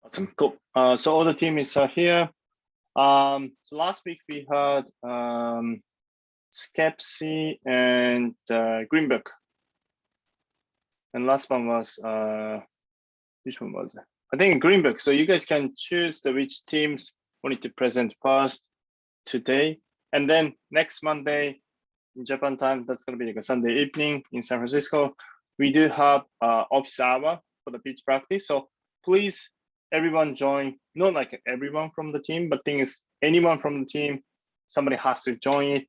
Awesome, cool. So all the team is here. So last week we had Skepsi and Greenberg, and last one was which one was it? I think Greenberg. So you guys can choose which teams wanted to present first today, and then next Monday in Japan time, that's going to be like a Sunday evening in San Francisco. We do have office hour for the pitch practice. So please, everyone join. Not like everyone from the team, but thing is, anyone from the team, somebody has to join it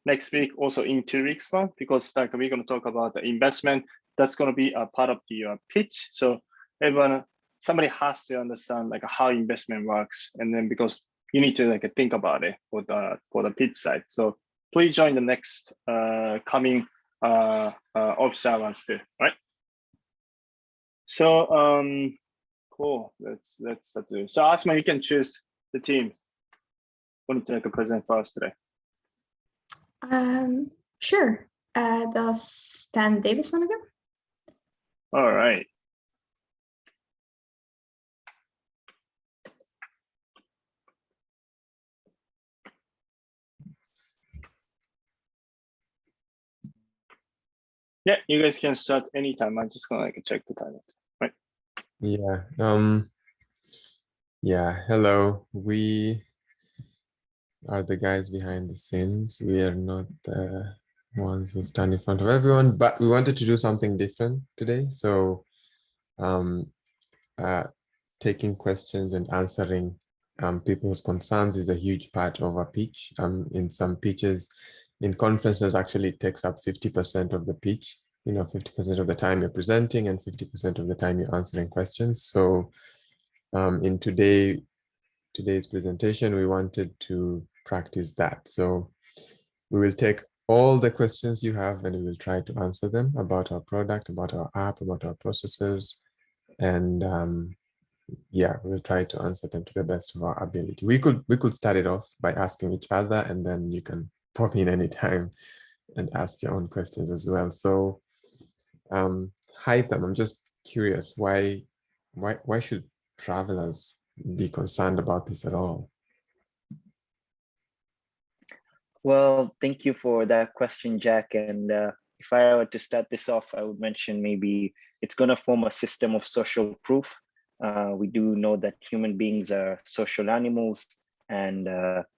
next week, also in 2 weeks one, because like we're going to talk about the investment. That's going to be a part of the pitch. So everyone, somebody has to understand like how investment works, and then because you need to like think about it for the pitch side. So please join the next coming office hours too, right? So cool. Let's start to. So Asma, you can choose the team. Want to take a present for us today? Sure. Does Stan Davis want to go? All right. Yeah, you guys can start anytime. I'm just gonna like check the time, right? Yeah. Yeah. Hello. We are the guys behind the scenes. We are not the ones who stand in front of everyone, but we wanted to do something different today. So, taking questions and answering people's concerns is a huge part of a pitch. In some pitches, in conferences, actually it takes up 50% of the pitch. 50% of the time you're presenting and 50% of the time you're answering questions. So in today's presentation, we wanted to practice that. So we will take all the questions you have and we will try to answer them about our product, about our app, about our processes. And yeah, we'll try to answer them to the best of our ability. We could start it off by asking each other, and then you can pop in anytime and ask your own questions as well. So Haitham, I'm just curious, why should travelers be concerned about this at all? Well, thank you for that question, Jack. And if I were to start this off, I would mention maybe it's going to form a system of social proof. We do know that human beings are social animals, and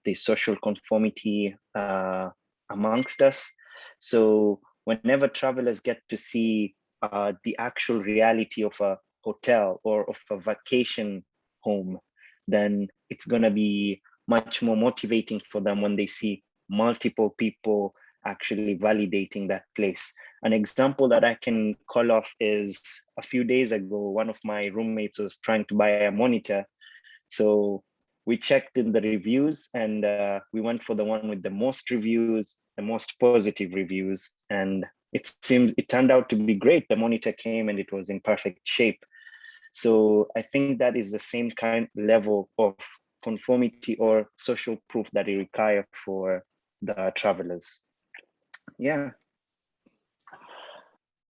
there's social conformity amongst us. So whenever travelers get to see the actual reality of a hotel or of a vacation home, then it's going to be much more motivating for them when they see multiple people actually validating that place. An example that I can call off is a few days ago, one of my roommates was trying to buy a monitor. So we checked in the reviews, and we went for the one with the most reviews, the most positive reviews. And it turned out to be great. The monitor came and it was in perfect shape. So I think that is the same kind level of conformity or social proof that it requires for the travelers. Yeah.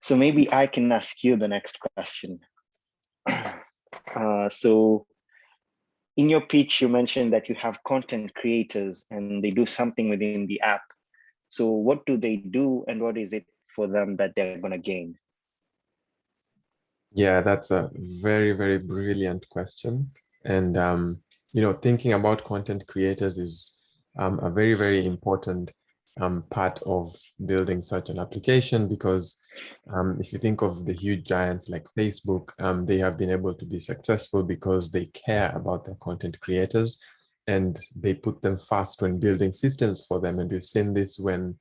So maybe I can ask you the next question. So in your pitch, you mentioned that you have content creators and they do something within the app. So what do they do, and what is it for them that they're going to gain? Yeah, that's a very, very brilliant question. And, thinking about content creators is a very, very important part of building such an application, because if you think of the huge giants like Facebook, they have been able to be successful because they care about their content creators and they put them first when building systems for them. And we've seen this when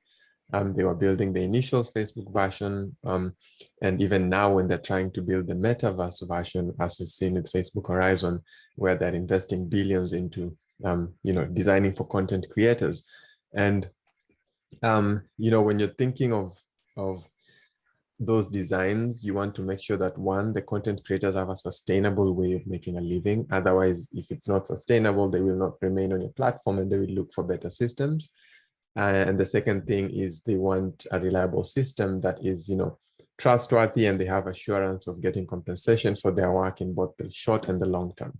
they were building the initial Facebook version, and even now when they're trying to build the metaverse version, as we've seen with Facebook Horizon, where they're investing billions into designing for content creators. And when you're thinking of those designs, you want to make sure that, one, the content creators have a sustainable way of making a living. Otherwise, if it's not sustainable, they will not remain on your platform and they will look for better systems. And the second thing is they want a reliable system that is, trustworthy and they have assurance of getting compensation for their work in both the short and the long term.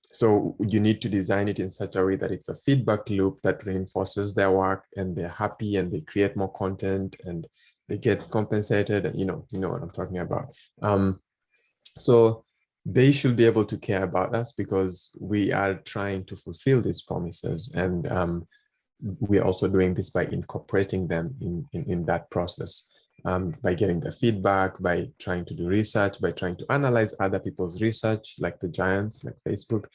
So you need to design it in such a way that it's a feedback loop that reinforces their work and they're happy and they create more content and they get compensated, and you know what I'm talking about. So they should be able to care about us because we are trying to fulfill these promises, and we are also doing this by incorporating them in that process, by getting the feedback, by trying to do research, by trying to analyze other people's research, like the giants, like Facebook.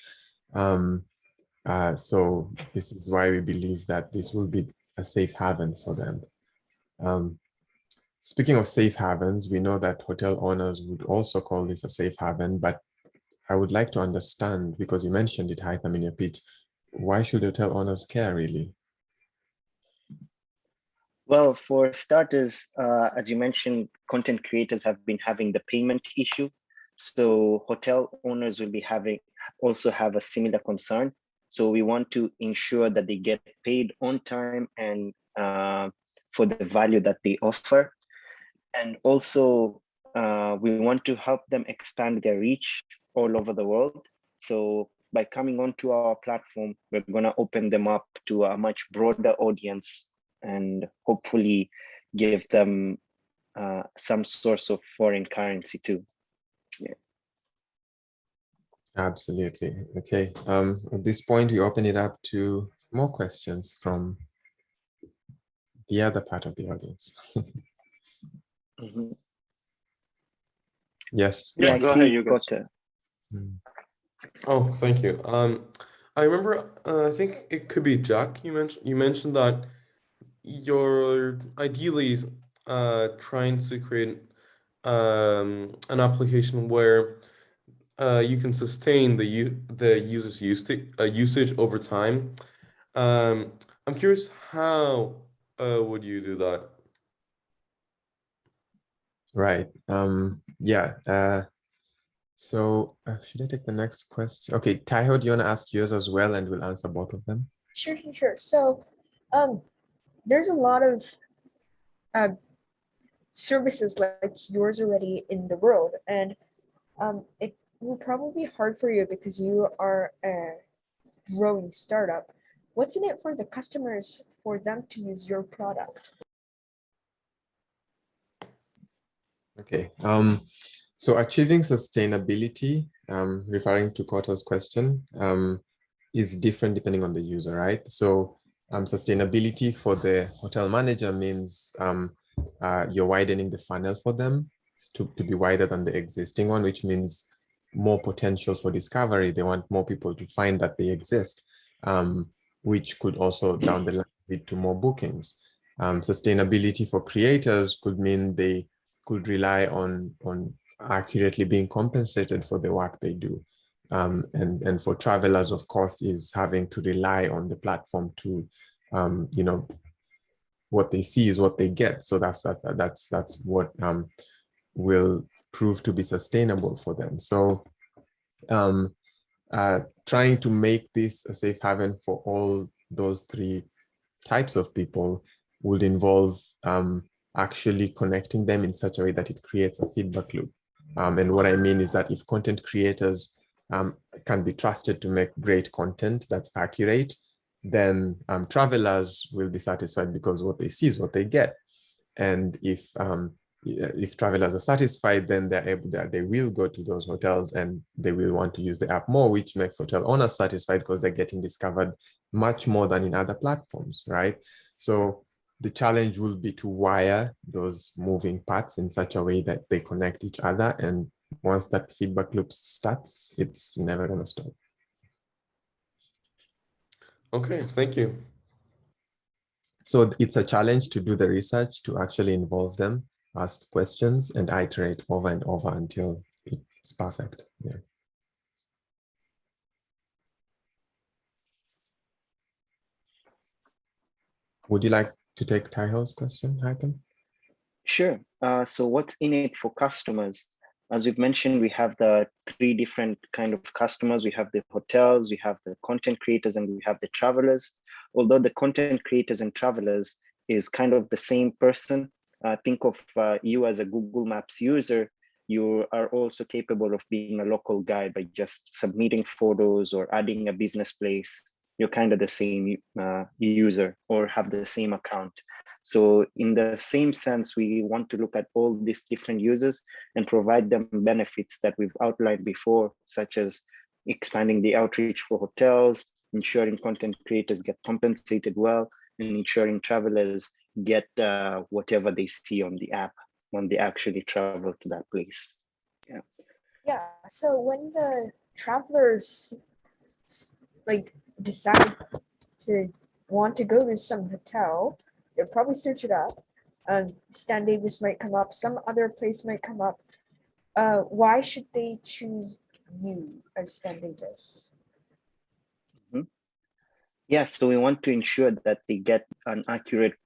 So this is why we believe that this will be a safe haven for them. Speaking of safe havens, we know that hotel owners would also call this a safe haven, but I would like to understand, because you mentioned it, Haitham, in your pitch, why should hotel owners care really? Well, for starters, as you mentioned, content creators have been having the payment issue. So hotel owners will be also have a similar concern. So we want to ensure that they get paid on time and for the value that they offer. And also, we want to help them expand their reach all over the world. So by coming onto our platform, we're going to open them up to a much broader audience and hopefully give them some source of foreign currency too. Yeah. Absolutely. Okay. At this point, we open it up to more questions from the other part of the audience. Mm-hmm. Yes. Yeah, I go see ahead, you guys. Kota. Oh, thank you. I remember, I think it could be Jack. You mentioned that you're ideally trying to create an application where you can sustain the user's usage over time. I'm curious, how would you do that? Right. Yeah. So should I take the next question? Okay, Taiho, do you want to ask yours as well, and we'll answer both of them? Sure. So, there's a lot of services like yours already in the world, and it will probably be hard for you because you are a growing startup. What's in it for the customers for them to use your product? Okay. So achieving sustainability, referring to Kota's question, is different depending on the user, right? So sustainability for the hotel manager means you're widening the funnel for them to be wider than the existing one, which means more potential for discovery. They want more people to find that they exist, which could also down the line lead to more bookings. Sustainability for creators could mean they could rely on accurately being compensated for the work they do. And for travelers, of course, is having to rely on the platform to, what they see is what they get. So that's what will prove to be sustainable for them. So trying to make this a safe haven for all those three types of people would involve actually connecting them in such a way that it creates a feedback loop. And what I mean is that if content creators can be trusted to make great content that's accurate, then travelers will be satisfied because what they see is what they get. And if travelers are satisfied, then they will go to those hotels and they will want to use the app more, which makes hotel owners satisfied because they're getting discovered much more than in other platforms, right? So the challenge will be to wire those moving parts in such a way that they connect each other. And once that feedback loop starts, it's never going to stop. Okay, thank you. So it's a challenge to do the research, to actually involve them, ask questions, and iterate over and over until it's perfect. Yeah. Would you like to take Taiho's question, Haitham? Sure. So what's in it for customers? As we've mentioned, we have the three different kind of customers. We have the hotels, we have the content creators, and we have the travelers. Although the content creators and travelers is kind of the same person, think of you as a Google Maps user. You are also capable of being a local guide by just submitting photos or adding a business place. You're kind of the same user or have the same account. So in the same sense, we want to look at all these different users and provide them benefits that we've outlined before, such as expanding the outreach for hotels, ensuring content creators get compensated well, and ensuring travelers get whatever they see on the app when they actually travel to that place. Yeah. So when the travelers like decide to want to go to some hotel, they'll probably search it up. Stan Davis might come up, some other place might come up. Why should they choose you as Stan Davis? Yeah, so we want to ensure that they get an accurate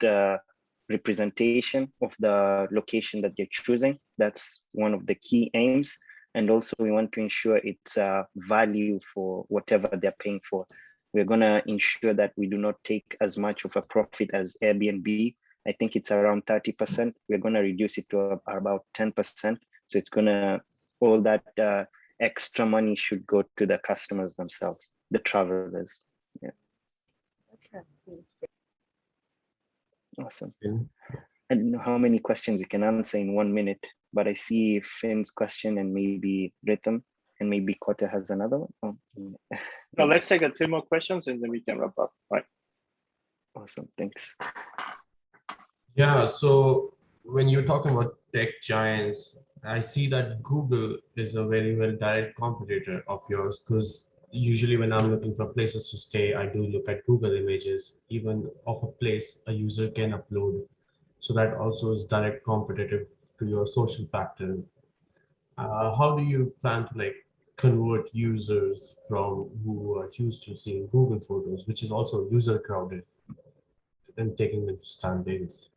representation of the location that they're choosing. That's one of the key aims. And also we want to ensure it's value for whatever they're paying for. We're gonna ensure that we do not take as much of a profit as Airbnb. I think it's around 30%. We're gonna reduce it to about 10%. So it's gonna, all that extra money should go to the customers themselves, the travelers. Yeah. Okay. Awesome. I don't know how many questions you can answer in 1 minute, but I see Finn's question and maybe Rhythm and maybe Kota has another one. Oh. Well, let's take 2 more questions and then we can wrap up. Right. Awesome, thanks. Yeah, so when you're talking about tech giants, I see that Google is a very, very direct competitor of yours, because usually when I'm looking for places to stay, I do look at Google images, even of a place a user can upload. So that also is direct competitive to your social factor. How do you plan to convert users from who are used to seeing Google photos, which is also user crowded, and taking them to Stan Davis?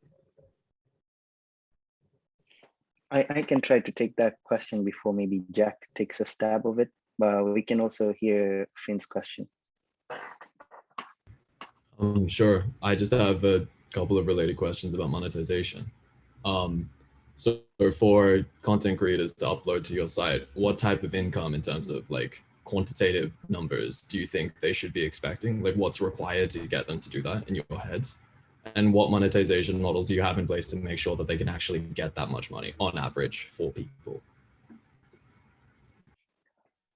I can try to take that question before maybe Jack takes a stab of it, but we can also hear Finn's question. Sure. I just have a couple of related questions about monetization. So for content creators to upload to your site, what type of income in terms of quantitative numbers do you think they should be expecting? What's required to get them to do that in your heads? And what monetization model do you have in place to make sure that they can actually get that much money on average for people?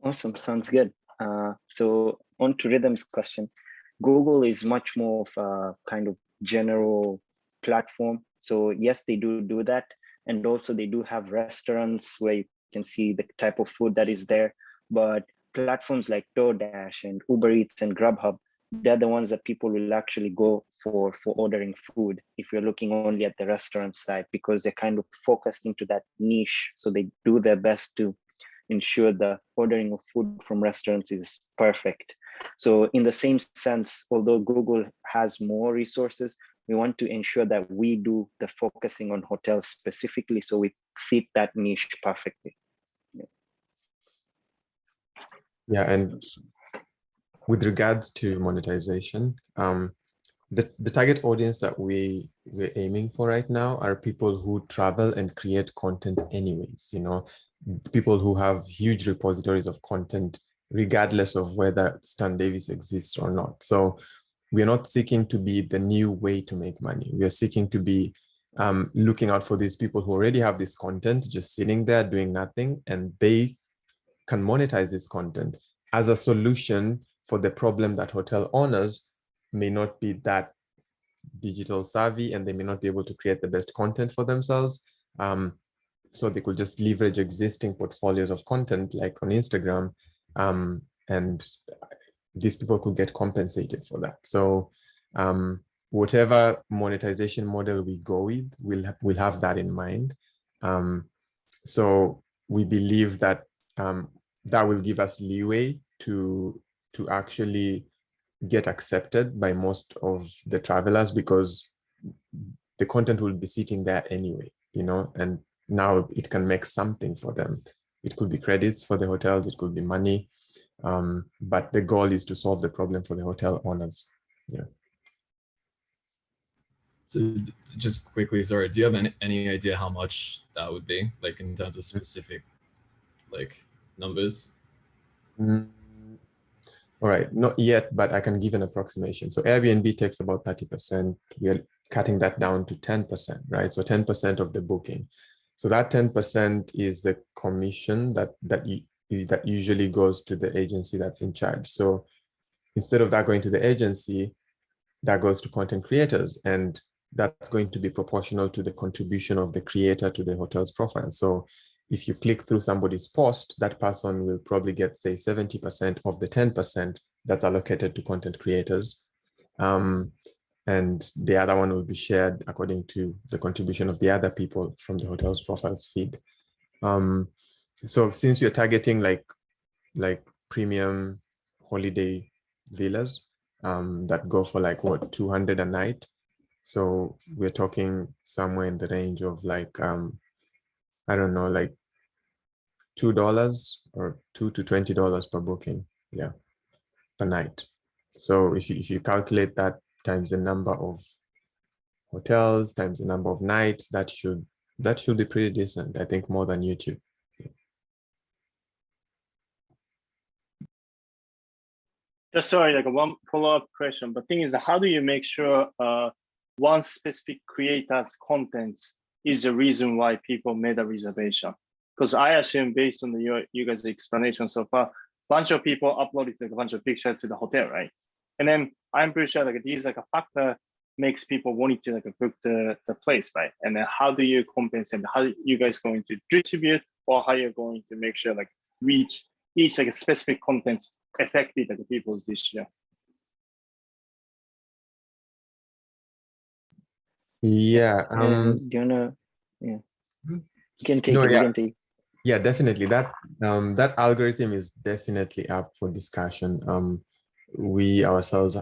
Awesome, sounds good. So on to Rhythm's question. Google is much more of a kind of general platform. So yes, they do that. And also they do have restaurants where you can see the type of food that is there. But platforms like DoorDash and Uber Eats and Grubhub, they're the ones that people will actually go for ordering food if you're looking only at the restaurant side, because they're kind of focused into that niche. So they do their best to ensure the ordering of food from restaurants is perfect. So in the same sense, although Google has more resources, we want to ensure that we do the focusing on hotels specifically, so we fit that niche perfectly. Yeah, and with regards to monetization, the target audience that we're aiming for right now are people who travel and create content anyways, people who have huge repositories of content, regardless of whether Stan Davis exists or not. So we're not seeking to be the new way to make money. We are seeking to be looking out for these people who already have this content, just sitting there doing nothing, and they can monetize this content as a solution for the problem that hotel owners may not be that digital savvy, and they may not be able to create the best content for themselves. So they could just leverage existing portfolios of content like on Instagram, and these people could get compensated for that. So whatever monetization model we go with, we'll have that in mind. So we believe that that will give us leeway to actually get accepted by most of the travelers, because the content will be sitting there anyway, and now it can make something for them. It could be credits for the hotels, it could be money, but the goal is to solve the problem for the hotel owners. Yeah. So just quickly, sorry, do you have any idea how much that would be, like in terms of specific like numbers? Mm, all right, not yet, but I can give an approximation. So Airbnb takes about 30%. We are cutting that down to 10%, right? So 10% of the booking. So that 10% is the commission that usually goes to the agency that's in charge. So instead of that going to the agency, that goes to content creators, and that's going to be proportional to the contribution of the creator to the hotel's profile. So if you click through somebody's post, that person will probably get, say, 70% of the 10% that's allocated to content creators. And the other one will be shared according to the contribution of the other people from the hotel's profiles feed. So since you're targeting like premium holiday villas that go for like what, 200 a night, so we're talking somewhere in the range of like I don't know, like $2 or $2 to $20 per booking, yeah, per night. So if you calculate that times the number of hotels times the number of nights, that should be pretty decent. I think more than YouTube. Just sorry, like one follow-up question. But thing is, how do you make sure one specific creator's contents is the reason why people made a reservation? Because I assume, based on you guys' explanation so far, bunch of people uploaded like a bunch of pictures to the hotel, right? And then I'm pretty sure like these like a factor makes people wanting to like book the place, right? And then how do you compensate? How are you guys going to distribute, or how you're going to make sure like reach each like a specific contents affected like people's decision? Yeah. Do you wanna? Yeah. You can take No, it. yeah. You can take. Yeah, definitely. That algorithm is definitely up for discussion. We ourselves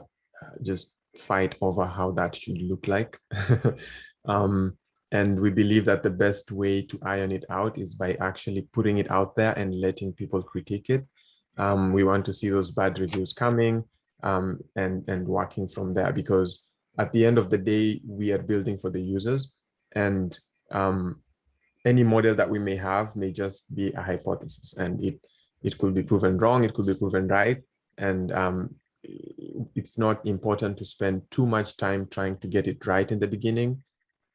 just fight over how that should look like. And we believe that the best way to iron it out is by actually putting it out there and letting people critique it. We want to see those bad reviews coming and working from there, because at the end of the day, we are building for the users, and any model that we may have may just be a hypothesis, and it could be proven wrong, it could be proven right. And it's not important to spend too much time trying to get it right in the beginning.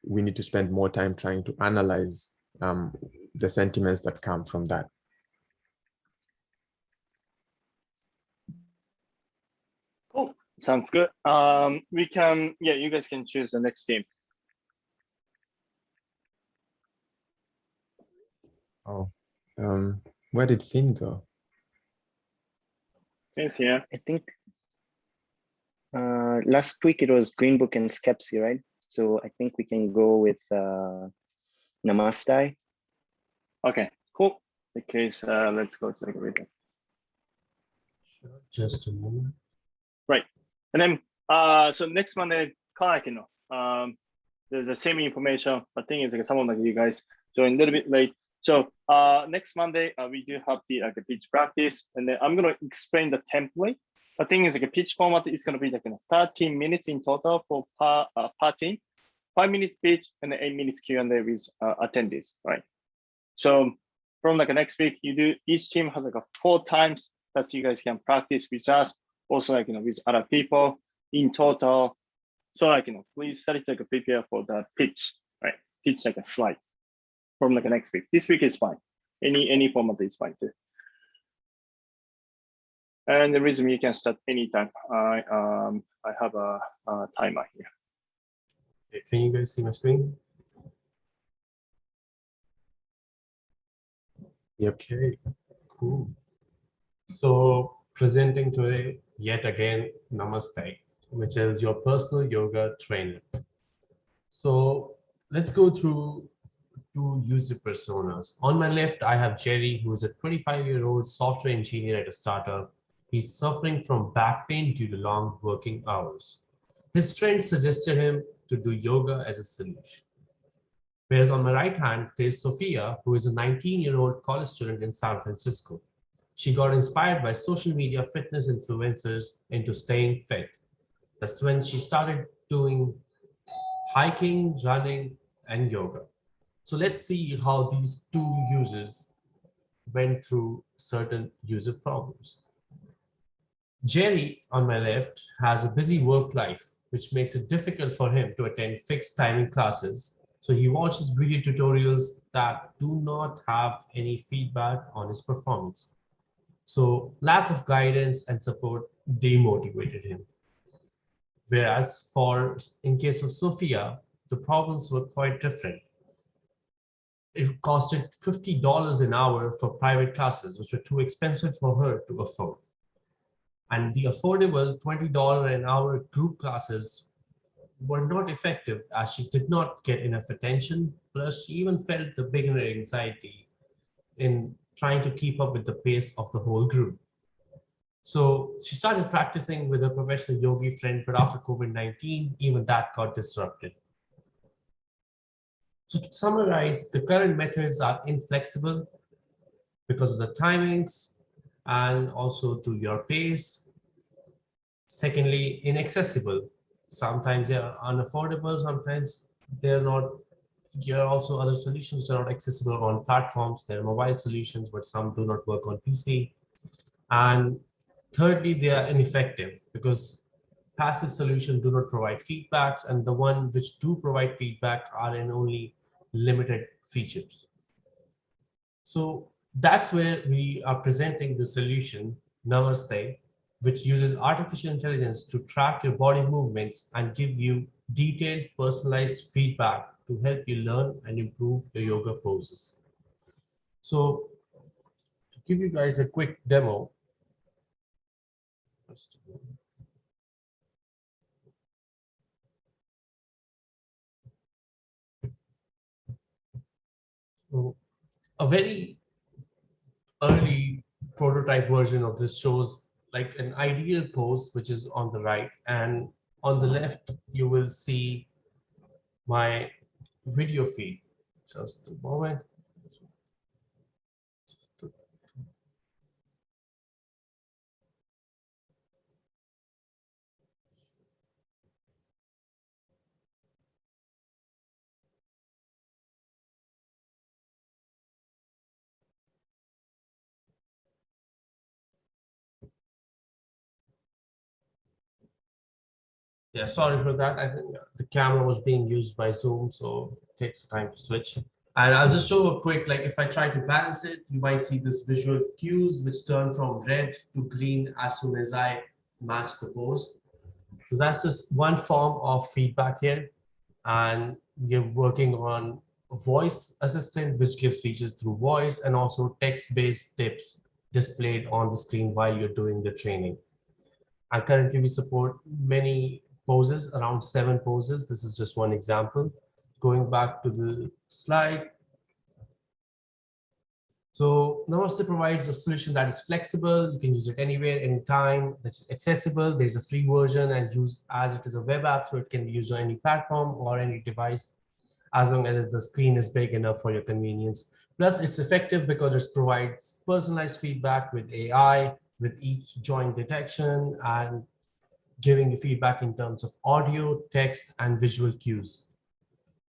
We need to spend more time trying to analyze the sentiments that come from that. Cool, sounds good. We can, yeah, you guys can choose the next team. Oh, where did Finn go? Yes, yeah. I think last week it was Green Book and Skepsi, right? So I think we can go with Namaste. Okay, cool. In case, let's go to the reader. Sure. Just a moment. Right, and then so next Monday, Kanaki no, the same information. But thing is, like someone like you guys joined a little bit late. So next Monday, we do have the pitch practice, and then I'm gonna explain the template. The thing is, like a pitch format is gonna be like 13 minutes in total for per team, 5 minutes pitch, and then 8 minutes Q&A with attendees, right? So from like next week, each team has like 4 times that you guys can practice with us, also like with other people in total. So like please start to like prepare for the pitch, right? Pitch like a slide from like next week. This week is fine. Any format is fine too. And the reason you can start anytime. I have a timer here. Okay, can you guys see my screen? Yep. Okay, cool. So presenting today, yet again, Namaste, which is your personal yoga trainer. So let's go through 2 user personas. On my left, I have Jerry, who is a 25-year-old software engineer at a startup. He's suffering from back pain due to long working hours. His friend suggested him to do yoga as a solution. Whereas on my right hand, there's Sophia, who is a 19-year-old college student in San Francisco. She got inspired by social media fitness influencers into staying fit. That's when she started doing hiking, running, and yoga. So let's see how these two users went through certain user problems. Jerry, on my left, has a busy work life, which makes it difficult for him to attend fixed timing classes. So he watches video tutorials that do not have any feedback on his performance. So lack of guidance and support demotivated him. Whereas in case of Sophia, the problems were quite different. It costed $50 an hour for private classes, which were too expensive for her to afford. And the affordable $20 an hour group classes were not effective as she did not get enough attention. Plus, she even felt the beginner anxiety in trying to keep up with the pace of the whole group. So she started practicing with a professional yogi friend, but after COVID-19, even that got disrupted. So to summarize, the current methods are inflexible because of the timings and also to your pace. Secondly, inaccessible. Sometimes they are unaffordable, sometimes they're not. There are also other solutions that are not accessible on platforms. There are mobile solutions, but some do not work on PC. And thirdly, they are ineffective because passive solutions do not provide feedbacks, and the one which do provide feedback are in only limited features. So that's where we are presenting the solution, Namaste, which uses artificial intelligence to track your body movements and give you detailed, personalized feedback to help you learn and improve your yoga poses. So to give you guys a quick demo, so a very early prototype version of this shows like an ideal pose, which is on the right, and on the left, you will see my video feed. Just a moment. Yeah, sorry for that. I think the camera was being used by Zoom, so it takes time to switch. And I'll just show a quick, like if I try to balance it, you might see this visual cues which turn from red to green as soon as I match the pose. So that's just one form of feedback here. And we're working on a voice assistant, which gives features through voice and also text-based tips displayed on the screen while you're doing the training. And currently we support many poses, around 7 poses. This is just one example. Going back to the slide. So Namaste provides a solution that is flexible. You can use it anywhere, anytime. It's accessible. There's a free version and used as it is a web app, so it can be used on any platform or any device, as long as the screen is big enough for your convenience. Plus, it's effective because it provides personalized feedback with AI, with each joint detection and giving you feedback in terms of audio, text, and visual cues.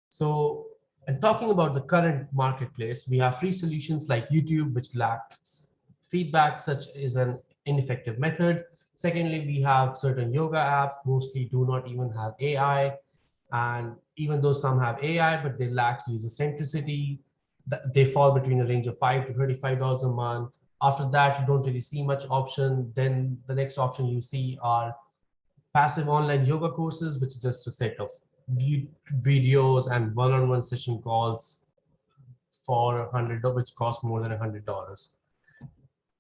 So, and talking about the current marketplace, we have free solutions like YouTube, which lacks feedback, such as an ineffective method. Secondly, we have certain yoga apps, mostly do not even have AI. And even though some have AI, but they lack user centricity, they fall between a range of $5 to $35 a month. After that, you don't really see much option. Then the next option you see are passive online yoga courses, which is just a set of videos and one-on-one session calls for $100, which cost more than $100.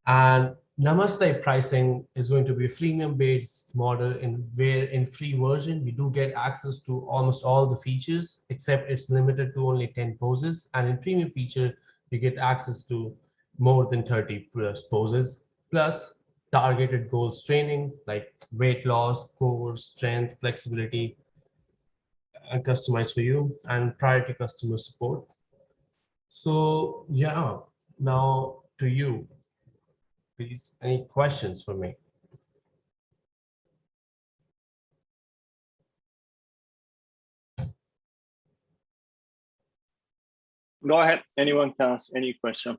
And Namaste pricing is going to be a freemium-based model where in free version, you do get access to almost all the features, except it's limited to only 10 poses. And in premium feature, you get access to more than 30 plus poses, plus targeted goals training like weight loss, core, strength, flexibility, and customized for you, and priority customer support. So yeah, now to you. Please, any questions for me? Go ahead. Anyone can ask any question.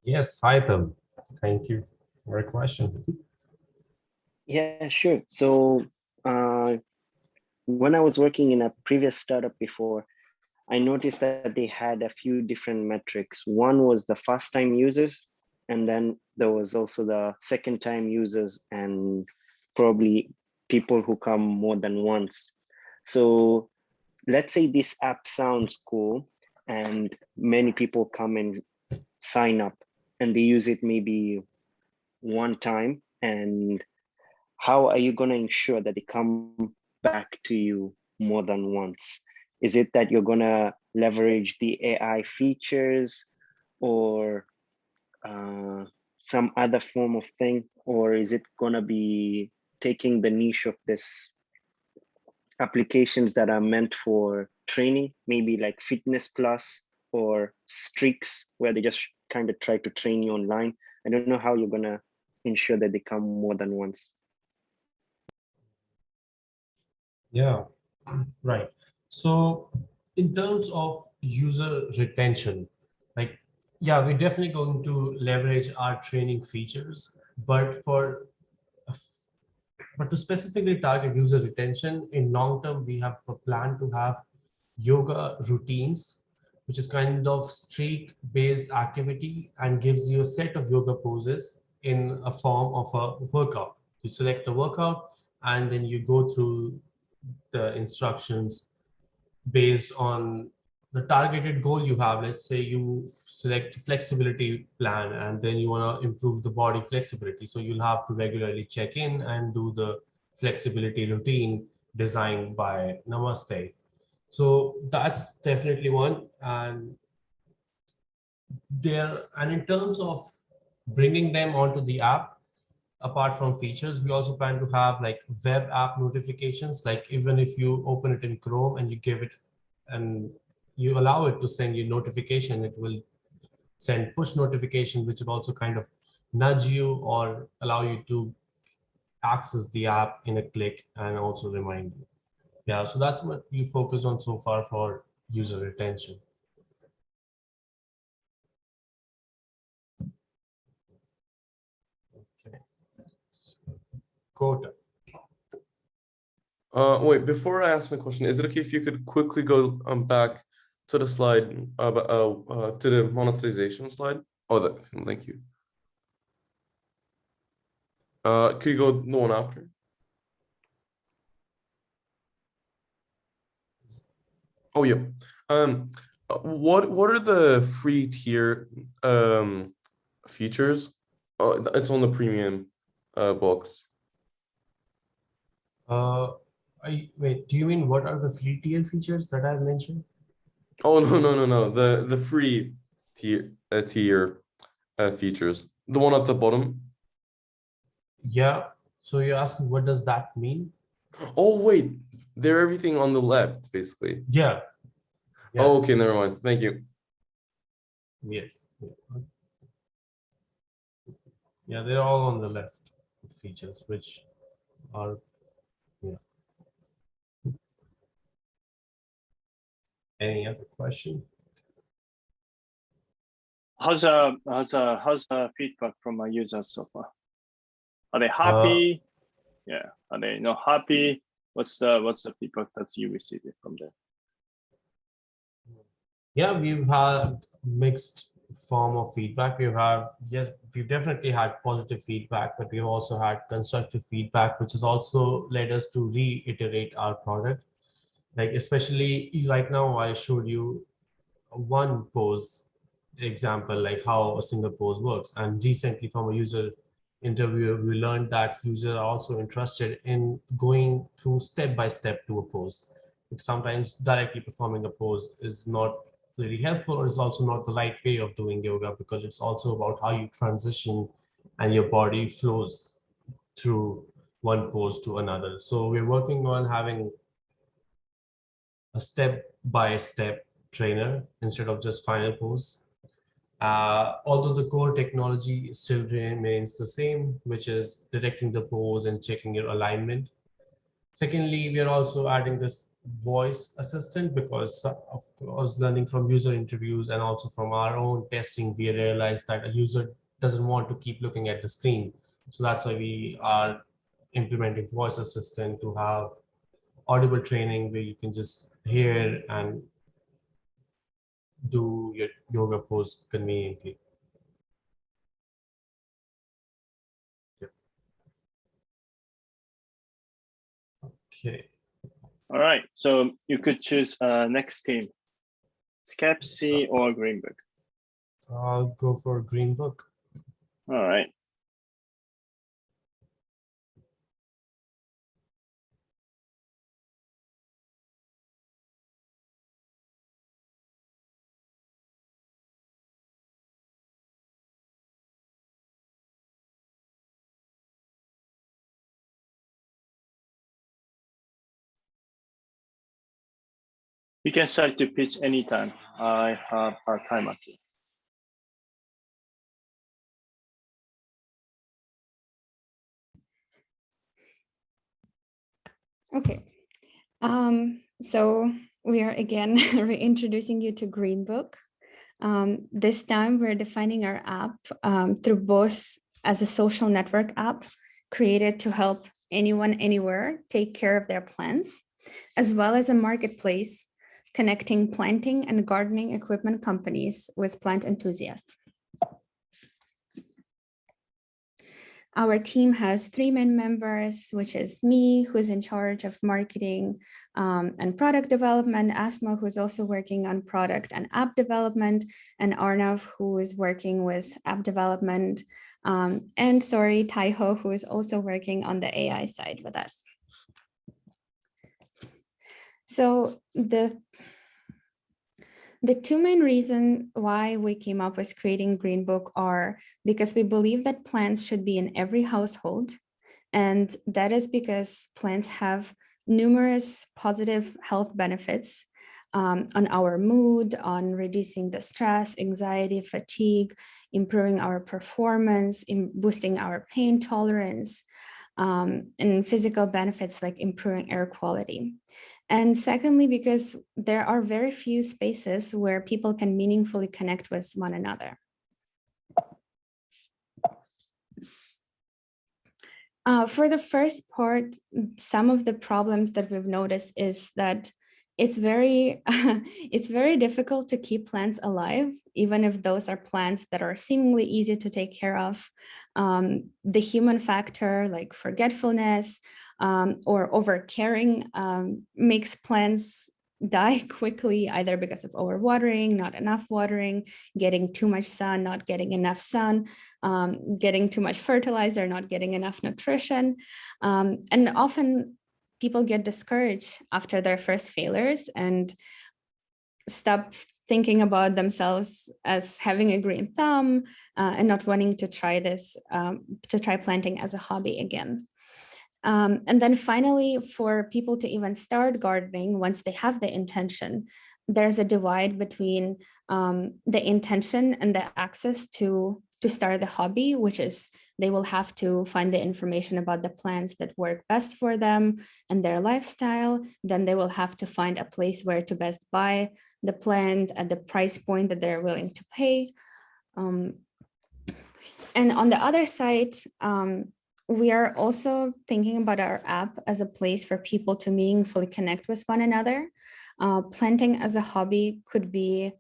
Yes, Haitham. Thank you for a question. Yeah, sure. So when I was working in a previous startup before, I noticed that they had a few different metrics. One was the first time users, and then there was also the second time users and probably people who come more than once. So let's say this app sounds cool and many people come and sign up and they use it maybe one time, and how are you going to ensure that they come back to you more than once? Is it that you're going to leverage the AI features or some other form of thing? Or is it going to be taking the niche of this applications that are meant for training, maybe like Fitness Plus or Streaks, where they just kind of try to train you online? I don't know how you're going to ensure that they come more than once. Yeah, right. So in terms of user retention, like, yeah, we're definitely going to leverage our training features, but to specifically target user retention in long term, we have a plan to have yoga routines, which is kind of streak based activity and gives you a set of yoga poses in a form of a workout. You select the workout and then you go through the instructions based on the targeted goal you have. Let's say you select flexibility plan and then you want to improve the body flexibility. So you'll have to regularly check in and do the flexibility routine designed by Namaste. So that's definitely one. And in terms of bringing them onto the app, apart from features, we also plan to have like web app notifications. Like even if you open it in Chrome and you give it and you allow it to send you notification, it will send push notification, which will also kind of nudge you or allow you to access the app in a click and also remind you. Yeah, so that's what we focus on so far for user retention. Okay. Quota. Wait, before I ask my question, is it okay if you could quickly go back to the slide to the monetization slide? Oh, thank you. Could you go the one after? Oh yeah. What are the free tier features? It's on the premium box. Wait, do you mean what are the free tier features that I've mentioned? Oh no. The free tier features. The one at the bottom. Yeah. So you're asking what does that mean? Oh wait, they're everything on the left, basically. Yeah. Yeah. Oh, okay, never mind. Thank you. Yes. Yeah, they're all on the left features, which are, yeah. Any other question? How's the feedback from our users so far? Are they happy? Yeah. Are they not happy? What's the feedback that you received from them? Yeah, we've had mixed form of feedback. We've definitely had positive feedback, but we've also had constructive feedback, which has also led us to reiterate our product. Like especially right now, I showed you one pose example, like how a single pose works. And recently from a user interview, we learned that users are also interested in going through step by step to a pose. Sometimes directly performing a pose is not really helpful, or is also not the right way of doing yoga, because it's also about how you transition and your body flows through one pose to another. So we're working on having a step-by-step trainer instead of just final posts. Although the core technology still remains the same, which is detecting the pose and checking your alignment. Secondly, we are also adding this voice assistant because of course, learning from user interviews and also from our own testing, we realized that a user doesn't want to keep looking at the screen. So that's why we are implementing voice assistant to have audible training where you can just hear and do your yoga pose conveniently. Okay. All right, so you could choose next team, Skepsi or Greenbook. I'll go for Green Book. All right. You can start to pitch anytime. I have a timer. Okay. So we are again reintroducing you to Greenbook. This time we're defining our app through both as a social network app created to help anyone, anywhere take care of their plants, as well as a marketplace connecting planting and gardening equipment companies with plant enthusiasts. Our team has 3 main members, which is me, who's in charge of marketing and product development, Asma, who's also working on product and app development, and Arnav, who is working with app development, and sorry, Taiho, who is also working on the AI side with us. So the 2 main reasons why we came up with creating Greenbook are because we believe that plants should be in every household. And that is because plants have numerous positive health benefits on our mood, on reducing the stress, anxiety, fatigue, improving our performance, in boosting our pain tolerance, and physical benefits like improving air quality. And secondly, because there are very few spaces where people can meaningfully connect with one another. For the first part, some of the problems that we've noticed is that it's very difficult to keep plants alive, even if those are plants that are seemingly easy to take care of. The human factor, like forgetfulness or overcaring, makes plants die quickly, either because of overwatering, not enough watering, getting too much sun, not getting enough sun, getting too much fertilizer, not getting enough nutrition. And often people get discouraged after their first failures and stop thinking about themselves as having a green thumb and not wanting to try this, to try planting as a hobby again. And then finally, for people to even start gardening, once they have the intention, there's a divide between the intention and the access to start the hobby, which is they will have to find the information about the plants that work best for them and their lifestyle. Then they will have to find a place where to best buy the plant at the price point that they're willing to pay. And on the other side, we are also thinking about our app as a place for people to meaningfully connect with one another. Planting as a hobby could be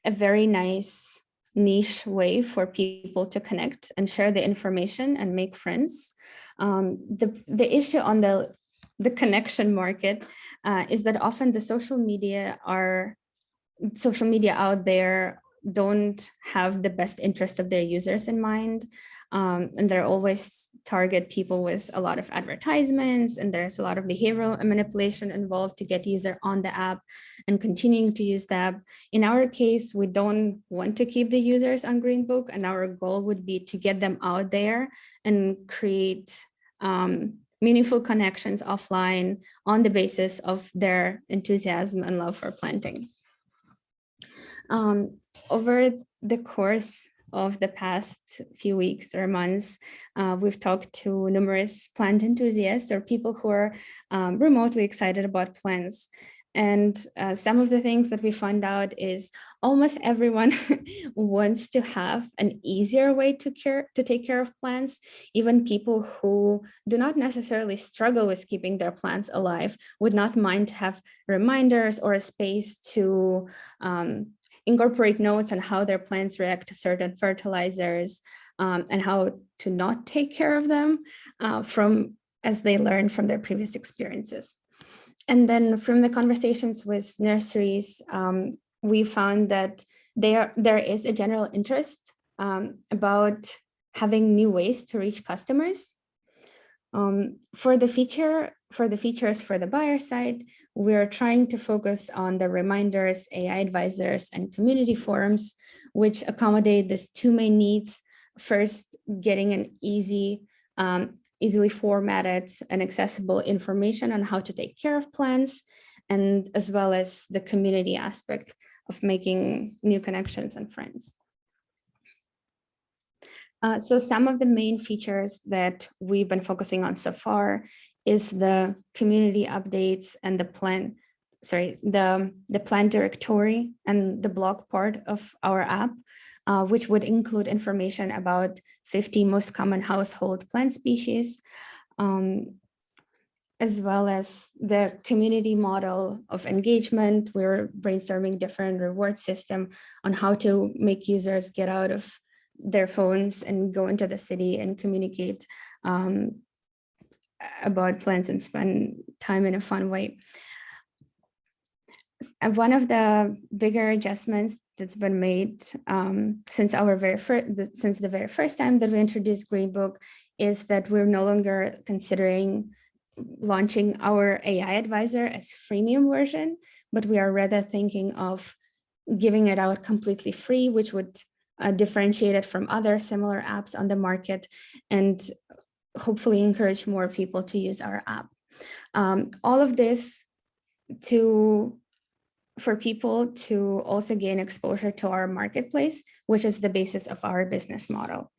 a very nice niche way for people to connect and share the information and make friends. The issue on the connection market is that often the social media out there don't have the best interest of their users in mind. And they're always target people with a lot of advertisements, and there's a lot of behavioral manipulation involved to get user on the app and continuing to use the app. In our case, we don't want to keep the users on Greenbook, and our goal would be to get them out there and create meaningful connections offline on the basis of their enthusiasm and love for planting. Over the course of the past few weeks or months, we've talked to numerous plant enthusiasts or people who are remotely excited about plants. And some of the things that we found out is almost everyone wants to have an easier way to take care of plants. Even people who do not necessarily struggle with keeping their plants alive would not mind to have reminders or a space to incorporate notes on how their plants react to certain fertilizers and how to not take care of them as they learn from their previous experiences. And then from the conversations with nurseries, we found that there is a general interest about having new ways to reach customers. For the features for the buyer side, we're trying to focus on the reminders, AI advisors, and community forums, which accommodate these two main needs. First, getting an easily formatted and accessible information on how to take care of plants, and as well as the community aspect of making new connections and friends. So some of the main features that we've been focusing on so far is the community updates and the plant directory and the blog part of our app, which would include information about 50 most common household plant species, as well as the community model of engagement. We're brainstorming different reward system on how to make users get out of their phones and go into the city and communicate about plants and spend time in a fun way. One of the bigger adjustments that's been made since the very first time that we introduced Greenbook is that we're no longer considering launching our AI advisor as freemium version, but we are rather thinking of giving it out completely free, which would differentiate it from other similar apps on the market and hopefully encourage more people to use our app. All of this for people to also gain exposure to our marketplace, which is the basis of our business model.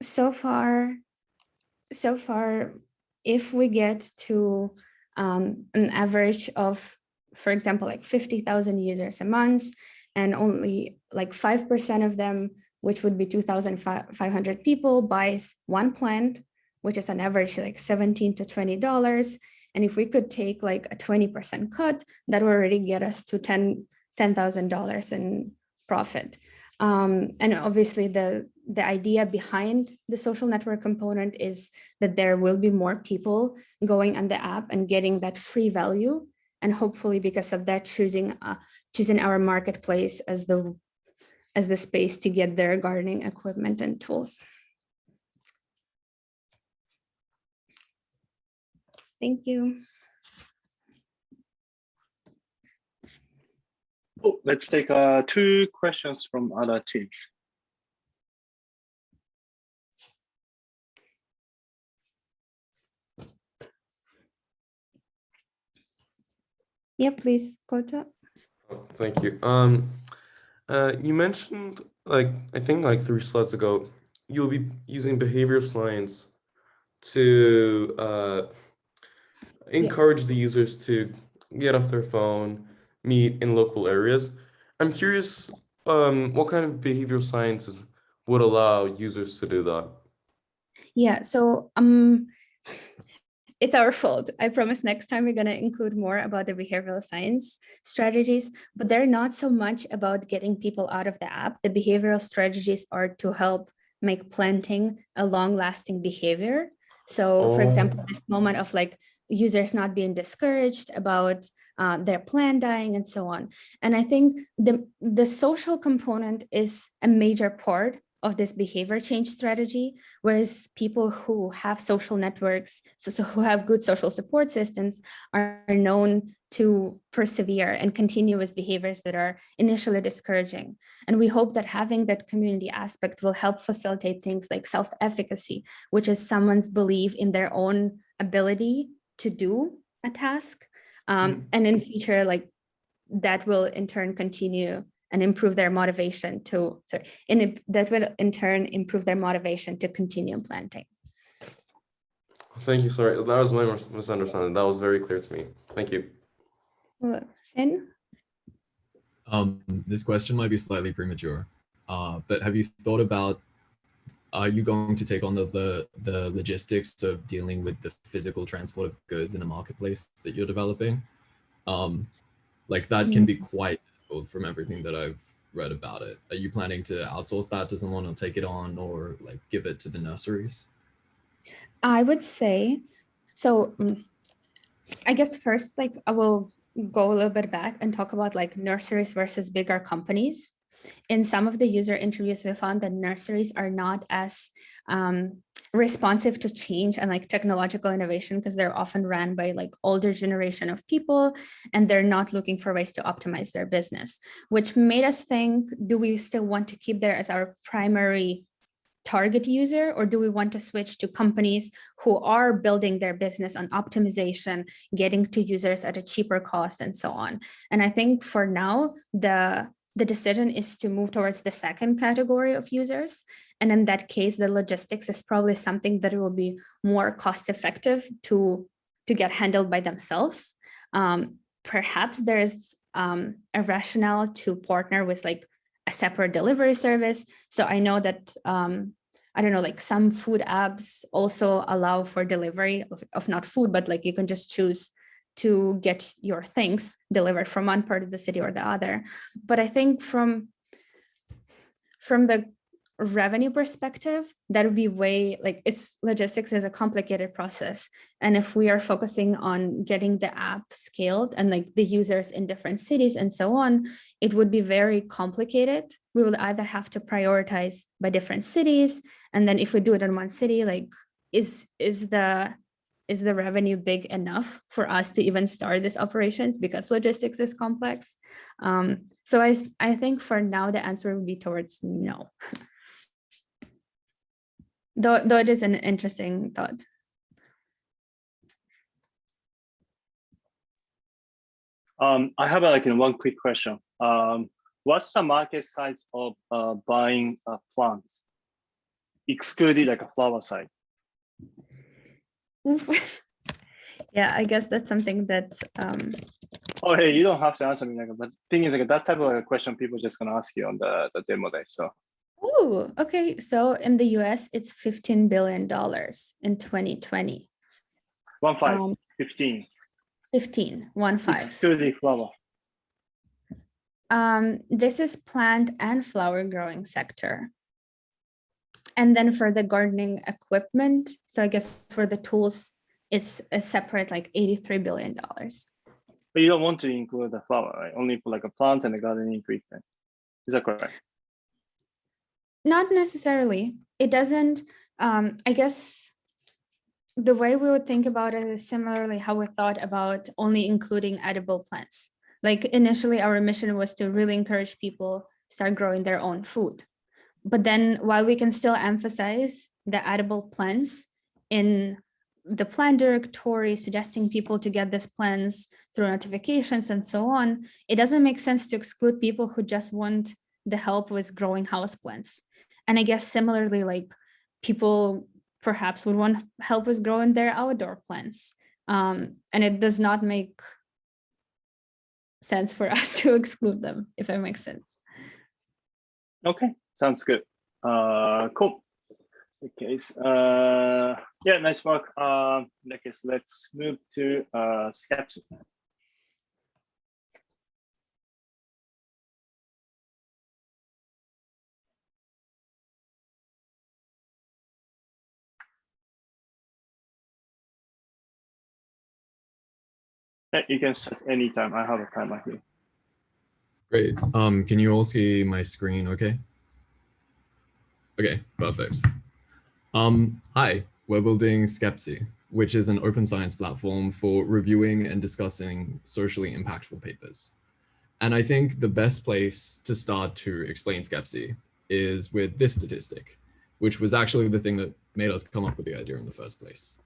So far, if we get to an average of, for example, like 50,000 users a month, and only like 5% of them, which would be 2,500 people, buys one plant, which is on average like $17 to $20. And if we could take like a 20% cut, that would already get us to $10,000 in profit. And obviously the idea behind the social network component is that there will be more people going on the app and getting that free value. And hopefully because of that, choosing our marketplace as the space to get their gardening equipment and tools. Thank you. Oh, let's take 2 questions from other teams. Yeah, please, Kota. Oh, thank you. You mentioned, I think 3 slides ago, you'll be using behavioral science to encourage the users to get off their phone, meet in local areas. I'm curious, what kind of behavioral sciences would allow users to do that? Yeah, so it's our fault. I promise next time we're going to include more about the behavioral science strategies, but they're not so much about getting people out of the app. The behavioral strategies are to help make planting a long-lasting behavior. So for example, this moment of like users not being discouraged about their plant dying and so on. And I think the social component is a major part of this behavior change strategy, whereas people who have social networks, so who have good social support systems, are known to persevere and continue with behaviors that are initially discouraging. And we hope that having that community aspect will help facilitate things like self-efficacy, which is someone's belief in their own ability to do a task. And in future, like that will in turn continue and improve their motivation to, that will in turn improve their motivation to continue planting. Thank you. Sorry, that was my misunderstanding. That was very clear to me. Thank you. Finn? This question might be slightly premature, but have you thought about, are you going to take on the logistics of dealing with the physical transport of goods in a marketplace that you're developing? Like that can be quite difficult from everything that I've read about it. Are you planning to outsource that to someone or take it on, or like give it to the nurseries? I would say, so I guess first, like I will go a little bit back and talk about like nurseries versus bigger companies. In some of the user interviews, we found that nurseries are not as responsive to change and like technological innovation because they're often ran by like older generation of people and they're not looking for ways to optimize their business, which made us think, do we still want to keep there as our primary target user, or do we want to switch to companies who are building their business on optimization, getting to users at a cheaper cost and so on? And I think for now, the decision is to move towards the second category of users. And in that case, the logistics is probably something that will be more cost effective to get handled by themselves. Perhaps there's a rationale to partner with like a separate delivery service. So I know that, I don't know, like some food apps also allow for delivery of not food, but like you can just choose to get your things delivered from one part of the city or the other. But I think from the revenue perspective, that would be way, like it's logistics is a complicated process. And if we are focusing on getting the app scaled and like the users in different cities and so on, it would be very complicated. We will either have to prioritize by different cities. And then if we do it in one city, like is the revenue big enough for us to even start these operations, because logistics is complex? So I think for now, the answer would be towards no. Though it is an interesting thought. I have like one quick question. What's the market size of buying plants, excluding like a flower side? Oof. Yeah, I guess that's something that Oh, hey, you don't have to answer me, like, but thing is, like, that type of like, question people just gonna ask you on the demo day. So. Oh, okay. So in the US, it's $15 billion in 2020. 15. 15. Excluding flower. This is plant and flower growing sector. And then for the gardening equipment, so I guess for the tools, it's a separate like $83 billion. But you don't want to include the flower, right? Only for like a plant and the gardening equipment. Is that correct? Not necessarily. It doesn't, I guess the way we would think about it is similarly how we thought about only including edible plants. Like initially our mission was to really encourage people start growing their own food. But then while we can still emphasize the edible plants in the plant directory, suggesting people to get these plants through notifications and so on, it doesn't make sense to exclude people who just want the help with growing houseplants. And I guess similarly, like people perhaps would want help with growing their outdoor plants. And it does not make sense for us to exclude them, if it makes sense. Okay, sounds good. Cool. Okay, yeah, nice work. I guess let's move to Skepsis. Yeah, you can start anytime. I have a timer here. Great. Can you all see my screen okay? Okay, perfect. Hi, we're building Skepsi, which is an open science platform for reviewing and discussing socially impactful papers. And I think the best place to start to explain Skepsi is with this statistic, which was actually the thing that made us come up with the idea in the first place.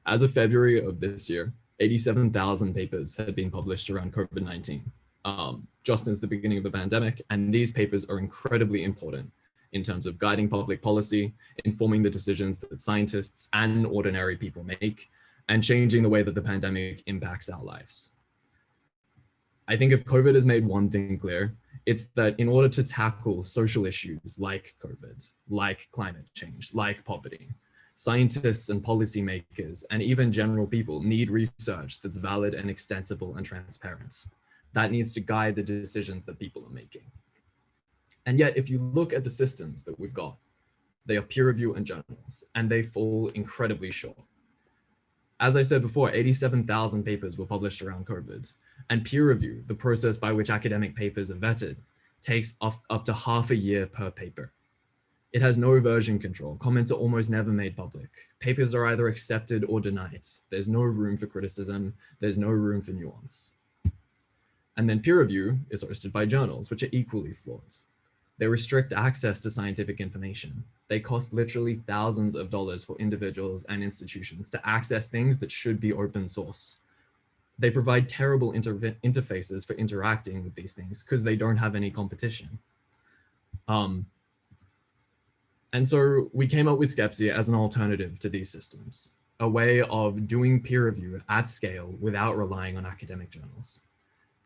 As of February of this year, 87,000 papers had been published around COVID-19, just since the beginning of the pandemic. And these papers are incredibly important in terms of guiding public policy, informing the decisions that scientists and ordinary people make, and changing the way that the pandemic impacts our lives. I think if COVID has made one thing clear, it's that in order to tackle social issues like COVID, like climate change, like poverty, scientists and policymakers and even general people need research that's valid and extensible and transparent. That needs to guide the decisions that people are making. And yet, if you look at the systems that we've got, they are peer review and journals, and they fall incredibly short. As I said before, 87,000 papers were published around COVID, and peer review, the process by which academic papers are vetted, takes up to half a year per paper. It has no version control. Comments are almost never made public. Papers are either accepted or denied. There's no room for criticism. There's no room for nuance. And then peer review is hosted by journals, which are equally flawed. They restrict access to scientific information. They cost literally thousands of dollars for individuals and institutions to access things that should be open source. They provide terrible interfaces for interacting with these things because they don't have any competition. And so we came up with Skepsi as an alternative to these systems, a way of doing peer review at scale without relying on academic journals.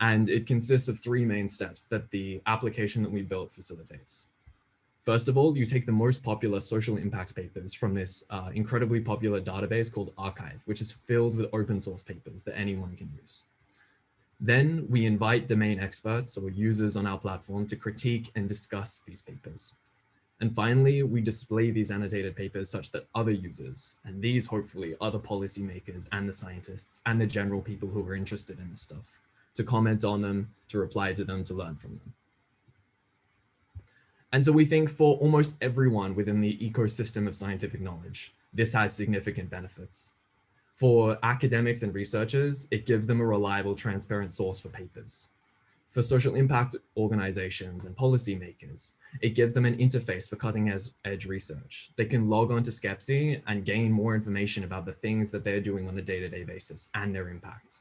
And it consists of three main steps that the application that we built facilitates. First of all, you take the most popular social impact papers from this incredibly popular database called arXiv, which is filled with open source papers that anyone can use. Then we invite domain experts or users on our platform to critique and discuss these papers. And finally, we display these annotated papers such that other users, and these hopefully are the policymakers and the scientists and the general people who are interested in this stuff, to comment on them, to reply to them, to learn from them. And so we think for almost everyone within the ecosystem of scientific knowledge, this has significant benefits. For academics and researchers, it gives them a reliable, transparent source for papers. For social impact organizations and policymakers, it gives them an interface for cutting edge research. They can log on to Skepsi and gain more information about the things that they're doing on a day-to-day basis and their impact.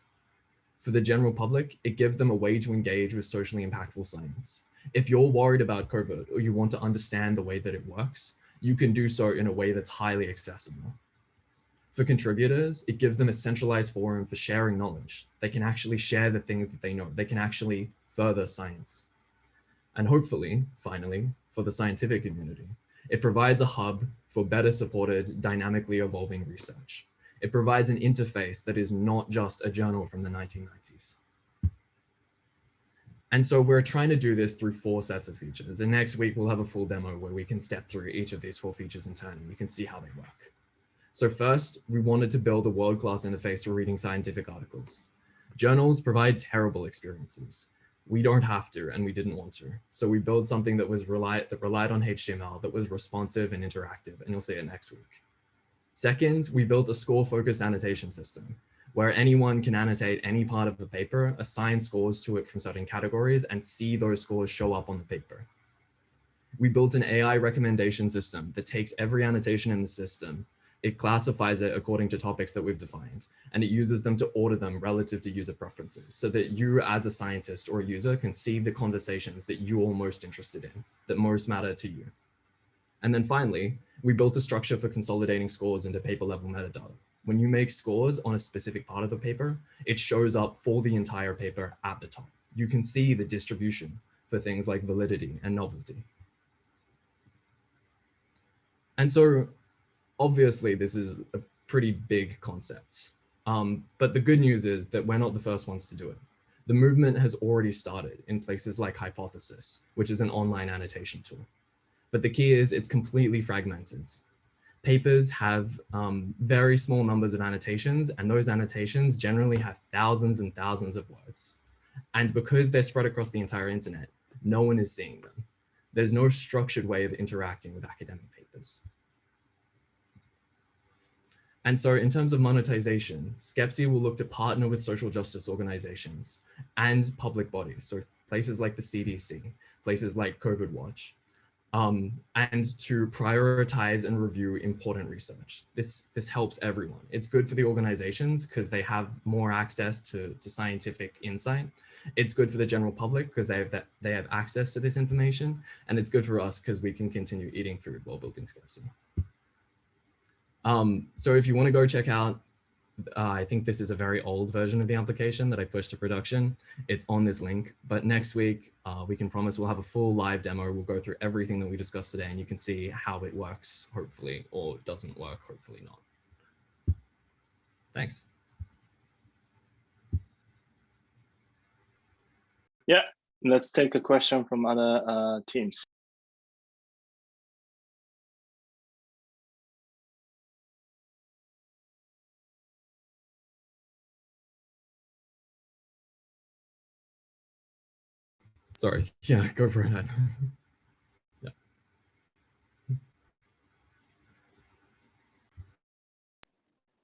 For the general public, it gives them a way to engage with socially impactful science. If you're worried about COVID or you want to understand the way that it works, you can do so in a way that's highly accessible. For contributors, it gives them a centralized forum for sharing knowledge. They can actually share the things that they know. They can actually further science. And hopefully, finally, for the scientific community, it provides a hub for better supported, dynamically evolving research. It provides an interface that is not just a journal from the 1990s. And so we're trying to do this through 4 sets of features. And next week, we'll have a full demo where we can step through each of these 4 features in turn and we can see how they work. So first, we wanted to build a world-class interface for reading scientific articles. Journals provide terrible experiences. We don't have to, and we didn't want to. So we built something that relied on HTML, that was responsive and interactive, and you'll see it next week. Second, we built a score-focused annotation system, where anyone can annotate any part of the paper, assign scores to it from certain categories, and see those scores show up on the paper. We built an AI recommendation system that takes every annotation in the system. It classifies it according to topics that we've defined, and it uses them to order them relative to user preferences so that you as a scientist or a user can see the conversations that you're most interested in, that most matter to you. And then finally, we built a structure for consolidating scores into paper level metadata. When you make scores on a specific part of the paper, it shows up for the entire paper at the top. You can see the distribution for things like validity and novelty. And so obviously this is a pretty big concept, but the good news is that we're not the first ones to do it. The movement has already started in places like Hypothesis, which is an online annotation tool. But the key is it's completely fragmented. Papers have very small numbers of annotations, and those annotations generally have thousands and thousands of words. And because they're spread across the entire internet, no one is seeing them. There's no structured way of interacting with academic papers. And so in terms of monetization, Skepsi will look to partner with social justice organizations and public bodies. So places like the CDC, places like COVID Watch, and to prioritize and review important research. This helps everyone. It's good for the organizations because they have more access to scientific insight. It's good for the general public because they have access to this information. And it's good for us because we can continue eating food while building Skepsi. So if you want to go check out, I think this is a very old version of the application that I pushed to production. It's on this link, but next week we can promise we'll have a full live demo. We'll go through everything that we discussed today and you can see how it works, hopefully, or doesn't work, hopefully not. Thanks. Yeah, let's take a question from other teams. Sorry, yeah, go for it. Yeah.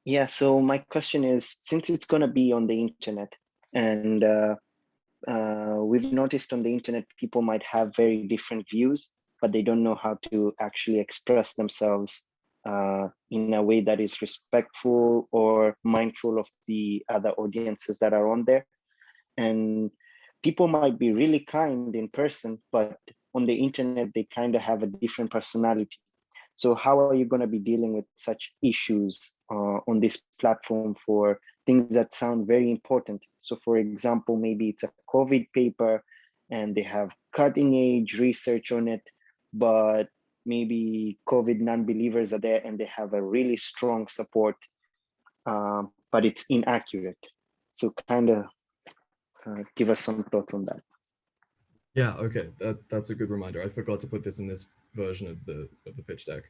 Yeah, so my question is, since it's going to be on the internet, and we've noticed on the internet, people might have very different views, but they don't know how to actually express themselves in a way that is respectful or mindful of the other audiences that are on there. And people might be really kind in person, but on the internet, they kind of have a different personality. So how are you going to be dealing with such issues on this platform for things that sound very important? So for example, maybe it's a COVID paper and they have cutting edge research on it, but maybe COVID non-believers are there and they have a really strong support, but it's inaccurate. So kind of give us some thoughts on that. Yeah, okay, that's a good reminder. I forgot to put this in this version of the pitch deck.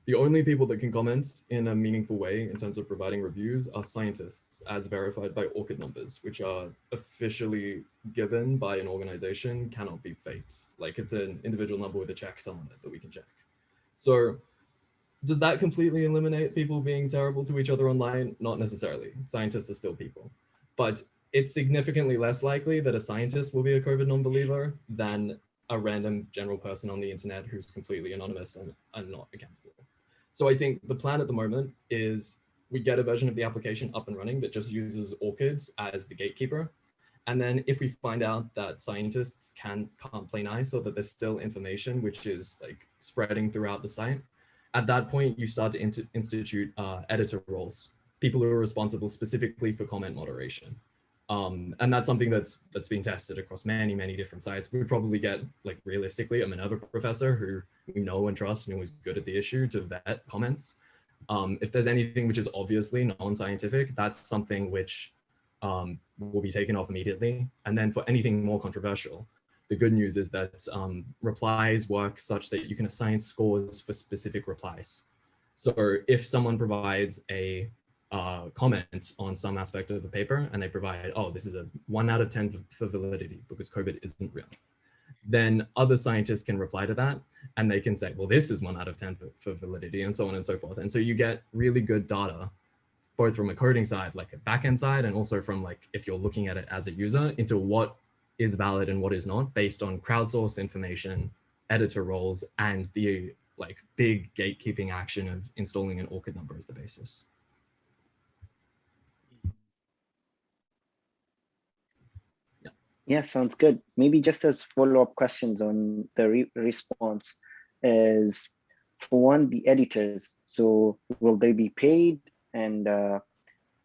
The only people that can comment in a meaningful way in terms of providing reviews are scientists as verified by ORCID numbers, which are officially given by an organization, cannot be faked. Like it's an individual number with a checksum on it that we can check. So does that completely eliminate people being terrible to each other online? Not necessarily. Scientists are still people. But it's significantly less likely that a scientist will be a COVID non-believer than a random general person on the internet who's completely anonymous and not accountable. So I think the plan at the moment is we get a version of the application up and running that just uses ORCID as the gatekeeper. And then if we find out that scientists can't play nice or that there's still information which is like spreading throughout the site, at that point you start to institute editor roles, people who are responsible specifically for comment moderation. And that's something that's being tested across many different sites. We would probably get, like realistically, a Minerva professor who we know and trust and who is good at the issue to vet comments. If there's anything which is obviously non-scientific, that's something which will be taken off immediately. And then for anything more controversial, the good news is that replies work such that you can assign scores for specific replies. So if someone provides a comment on some aspect of the paper and they provide, oh, this is a 1 out of 10 for validity because COVID isn't real, then other scientists can reply to that and they can say, well, this is 1 out of 10 for validity and so on and so forth. And so you get really good data, both from a coding side, like a backend side, and also from like, if you're looking at it as a user, into what is valid and what is not based on crowdsourced information, editor roles, and the like big gatekeeping action of installing an ORCID number as the basis. Yeah, sounds good. Maybe just as follow-up questions on the response is, for one, the editors. So will they be paid, and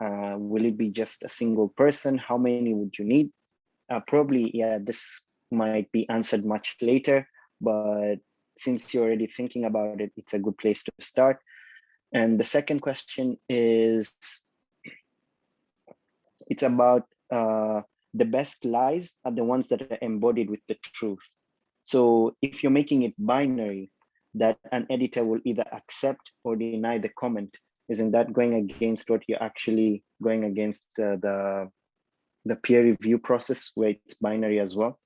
will it be just a single person? How many would you need? Probably, yeah, this might be answered much later, but since you're already thinking about it, it's a good place to start. And the second question is, it's about the best lies are the ones that are embodied with the truth. So if you're making it binary, that an editor will either accept or deny the comment, isn't that going against what you're actually going against the peer review process where it's binary as well?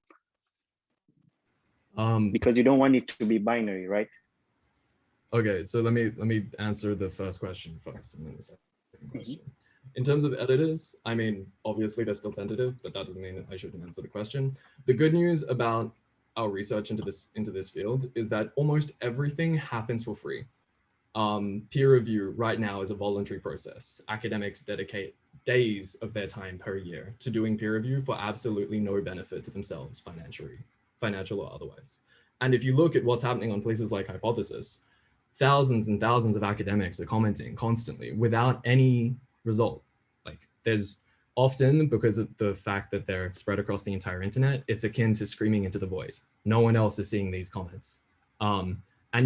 Because you don't want it to be binary, right? Okay, so let me answer the first question first, and then the second question. In terms of editors, I mean, obviously they're still tentative, but that doesn't mean that I shouldn't answer the question. The good news about our research into this field is that almost everything happens for free. Peer review right now is a voluntary process. Academics dedicate days of their time per year to doing peer review for absolutely no benefit to themselves, financial or otherwise. And if you look at what's happening on places like Hypothesis, thousands and thousands of academics are commenting constantly without any result. Like, there's often, because of the fact that they're spread across the entire internet, it's akin to screaming into the void. No one else is seeing these comments. And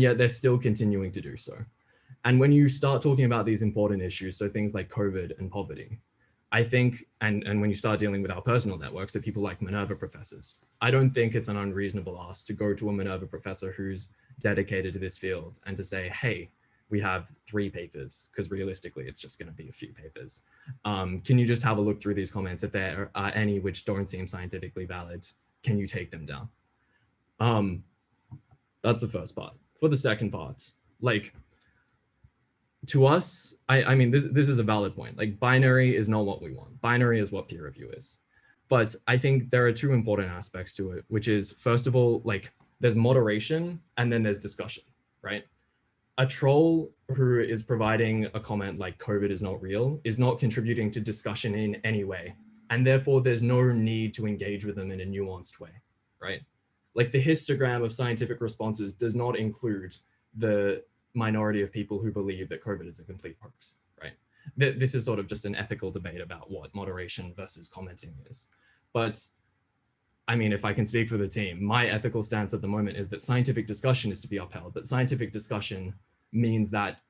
yet they're still continuing to do so. And when you start talking about these important issues, so things like COVID and poverty, I think, and when you start dealing with our personal networks, so people like Minerva professors, I don't think it's an unreasonable ask to go to a Minerva professor who's dedicated to this field and to say, hey, we have 3 papers, because realistically, it's just going to be a few papers. Can you just have a look through these comments? If there are any which don't seem scientifically valid, can you take them down? That's the first part. For the second part, like, to us, I mean, this is a valid point. Like, binary is not what we want. Binary is what peer review is. But I think there are 2 important aspects to it, which is, first of all, like, there's moderation and then there's discussion, right? A troll who is providing a comment like COVID is not real is not contributing to discussion in any way. And therefore there's no need to engage with them in a nuanced way, right? Like, the histogram of scientific responses does not include the minority of people who believe that COVID is a complete hoax, right? This is sort of just an ethical debate about what moderation versus commenting is. But I mean, if I can speak for the team, my ethical stance at the moment is that scientific discussion is to be upheld, but scientific discussion means that,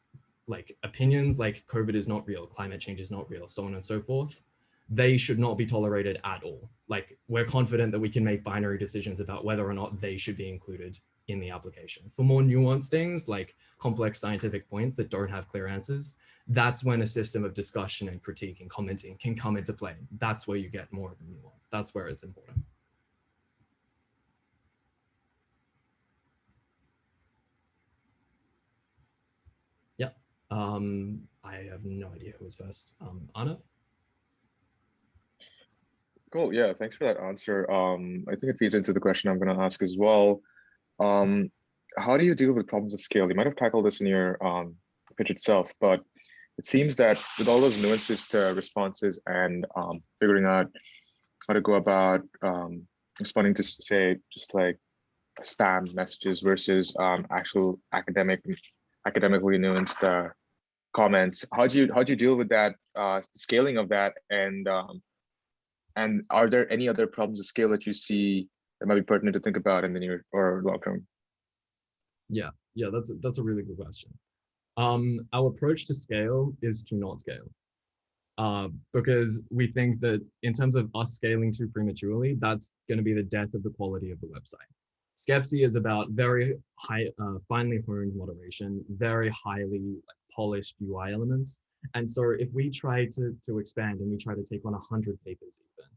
like, opinions like COVID is not real, climate change is not real, so on and so forth, they should not be tolerated at all. Like, we're confident that we can make binary decisions about whether or not they should be included in the application. For more nuanced things, like complex scientific points that don't have clear answers, that's when a system of discussion and critique and commenting can come into play. That's where you get more of the nuance. That's where it's important. Yeah, I have no idea who was first. Anna? Cool. Yeah, thanks for that answer. I think it feeds into the question I'm going to ask as well. How do you deal with problems of scale? You might have tackled this in your pitch itself, but it seems that with all those nuances to responses and figuring out how to go about responding to, say, just like spam messages versus actual academically nuanced comments, how do you deal with that, the scaling of that, and are there any other problems of scale that you see that might be pertinent to think about in the near or long term? Yeah, that's a really good question. Our approach to scale is to not scale, because we think that in terms of us scaling too prematurely, that's going to be the death of the quality of the website. Skepsi is about very high, finely honed moderation, very highly polished UI elements. And so if we try to expand and we try to take on 100 papers even,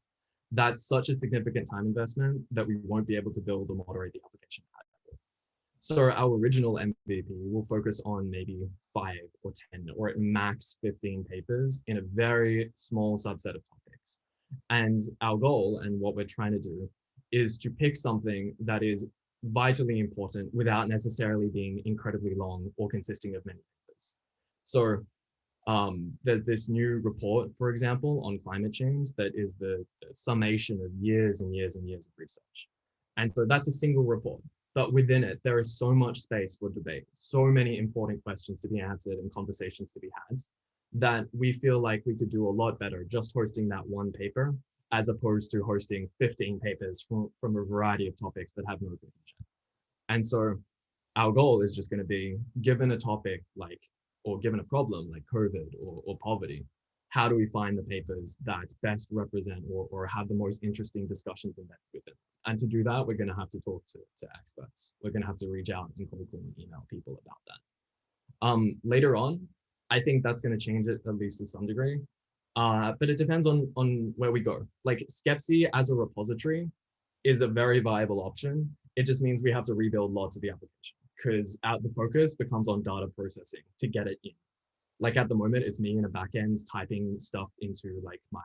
that's such a significant time investment that we won't be able to build or moderate the application adequately. So our original MVP will focus on maybe 5 or 10 or at max 15 papers in a very small subset of topics. And our goal and what we're trying to do is to pick something that is vitally important without necessarily being incredibly long or consisting of many papers. So there's this new report, for example, on climate change that is the summation of years and years and years of research. And so that's a single report, but within it, there is so much space for debate, so many important questions to be answered and conversations to be had, that we feel like we could do a lot better just hosting that one paper, as opposed to hosting 15 papers from a variety of topics that have no cohesion. And so our goal is just going to be, given a topic like, or given a problem like COVID or poverty, how do we find the papers that best represent or have the most interesting discussions embedded with it? And to do that, we're going to have to talk to experts. We're going to have to reach out and cold call and email people about that. Later on, I think that's going to change it, at least to some degree. But it depends on where we go. Like, Skepsi as a repository is a very viable option it just means we have to rebuild lots of the application because the focus becomes on data processing to get it in. Like at the moment, it's me in a backend typing stuff into like my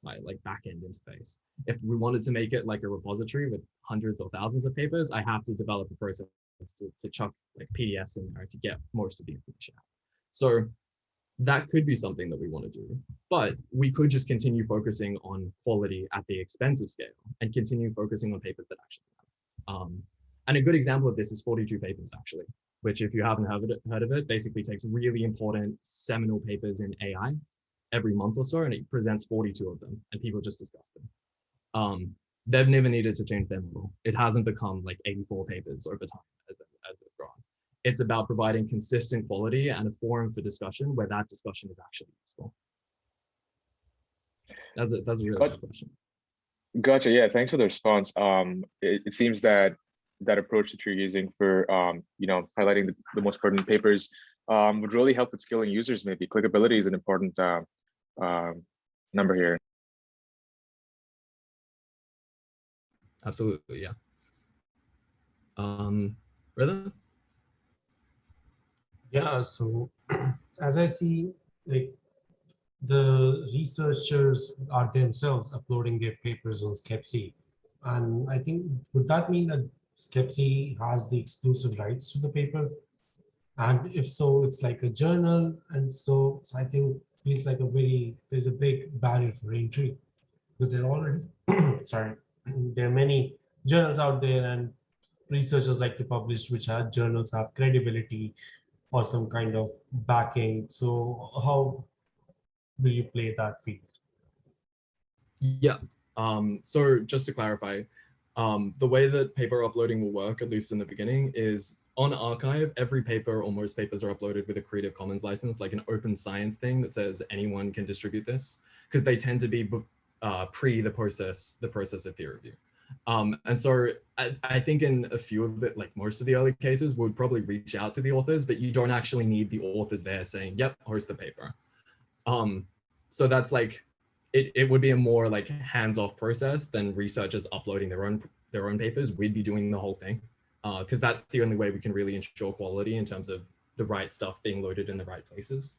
like backend interface. If we wanted to make it like a repository with hundreds or thousands of papers, I have to develop a process to chuck like PDFs in there to get most of the information out. So that could be something that we want to do, but we could just continue focusing on quality at the expense of scale and continue focusing on papers that actually matter. And a good example of this is 42 papers actually, which if you haven't heard of it, basically takes really important seminal papers in AI every month or so, and it presents 42 of them, and people just discuss them. They've never needed to change their model. It hasn't become like 84 papers over time as they've grown. It's about providing consistent quality and a forum for discussion where that discussion is actually useful. That's a really good question. Gotcha. Yeah, thanks for the response. It seems that that approach that you're using for highlighting the most pertinent papers would really help with skilling users. Maybe clickability is an important number here. Absolutely, yeah. Rhythm? Yeah, so as I see, like the researchers are themselves uploading their papers on Skepsi. And I think, would that mean that Skepsi has the exclusive rights to the paper? And if so, it's like a journal. And so I think feels like there's a big barrier for entry because there are already, sorry, there are many journals out there and researchers like to publish, which journals have credibility or some kind of backing. So how will you play that field? Yeah. So just to clarify, the way that paper uploading will work, at least in the beginning, is on Archive, every paper or most papers are uploaded with a Creative Commons license, like an open science thing that says anyone can distribute this, because they tend to be pre the process of peer review. And so I think in a few of it, like most of the early cases, would probably reach out to the authors, but you don't actually need the authors there saying, yep, here's the paper. So that's like, it would be a more like hands-off process than researchers uploading their own papers. We'd be doing the whole thing because that's the only way we can really ensure quality in terms of the right stuff being loaded in the right places.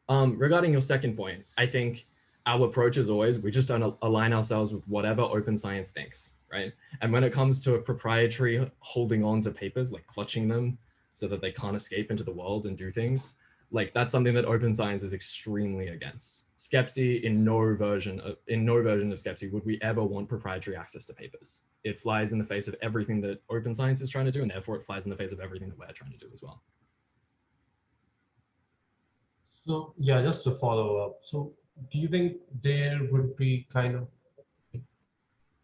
Regarding your second point, I think our approach is always, we just don't align ourselves with whatever open science thinks, right? And when it comes to a proprietary holding on to papers, like clutching them so that they can't escape into the world and do things, like that's something that open science is extremely against. Skepsi, in no version of Skepsi would we ever want proprietary access to papers. It flies in the face of everything that open science is trying to do, and therefore it flies in the face of everything that we're trying to do as well. So yeah, just to follow up. So do you think there would be kind of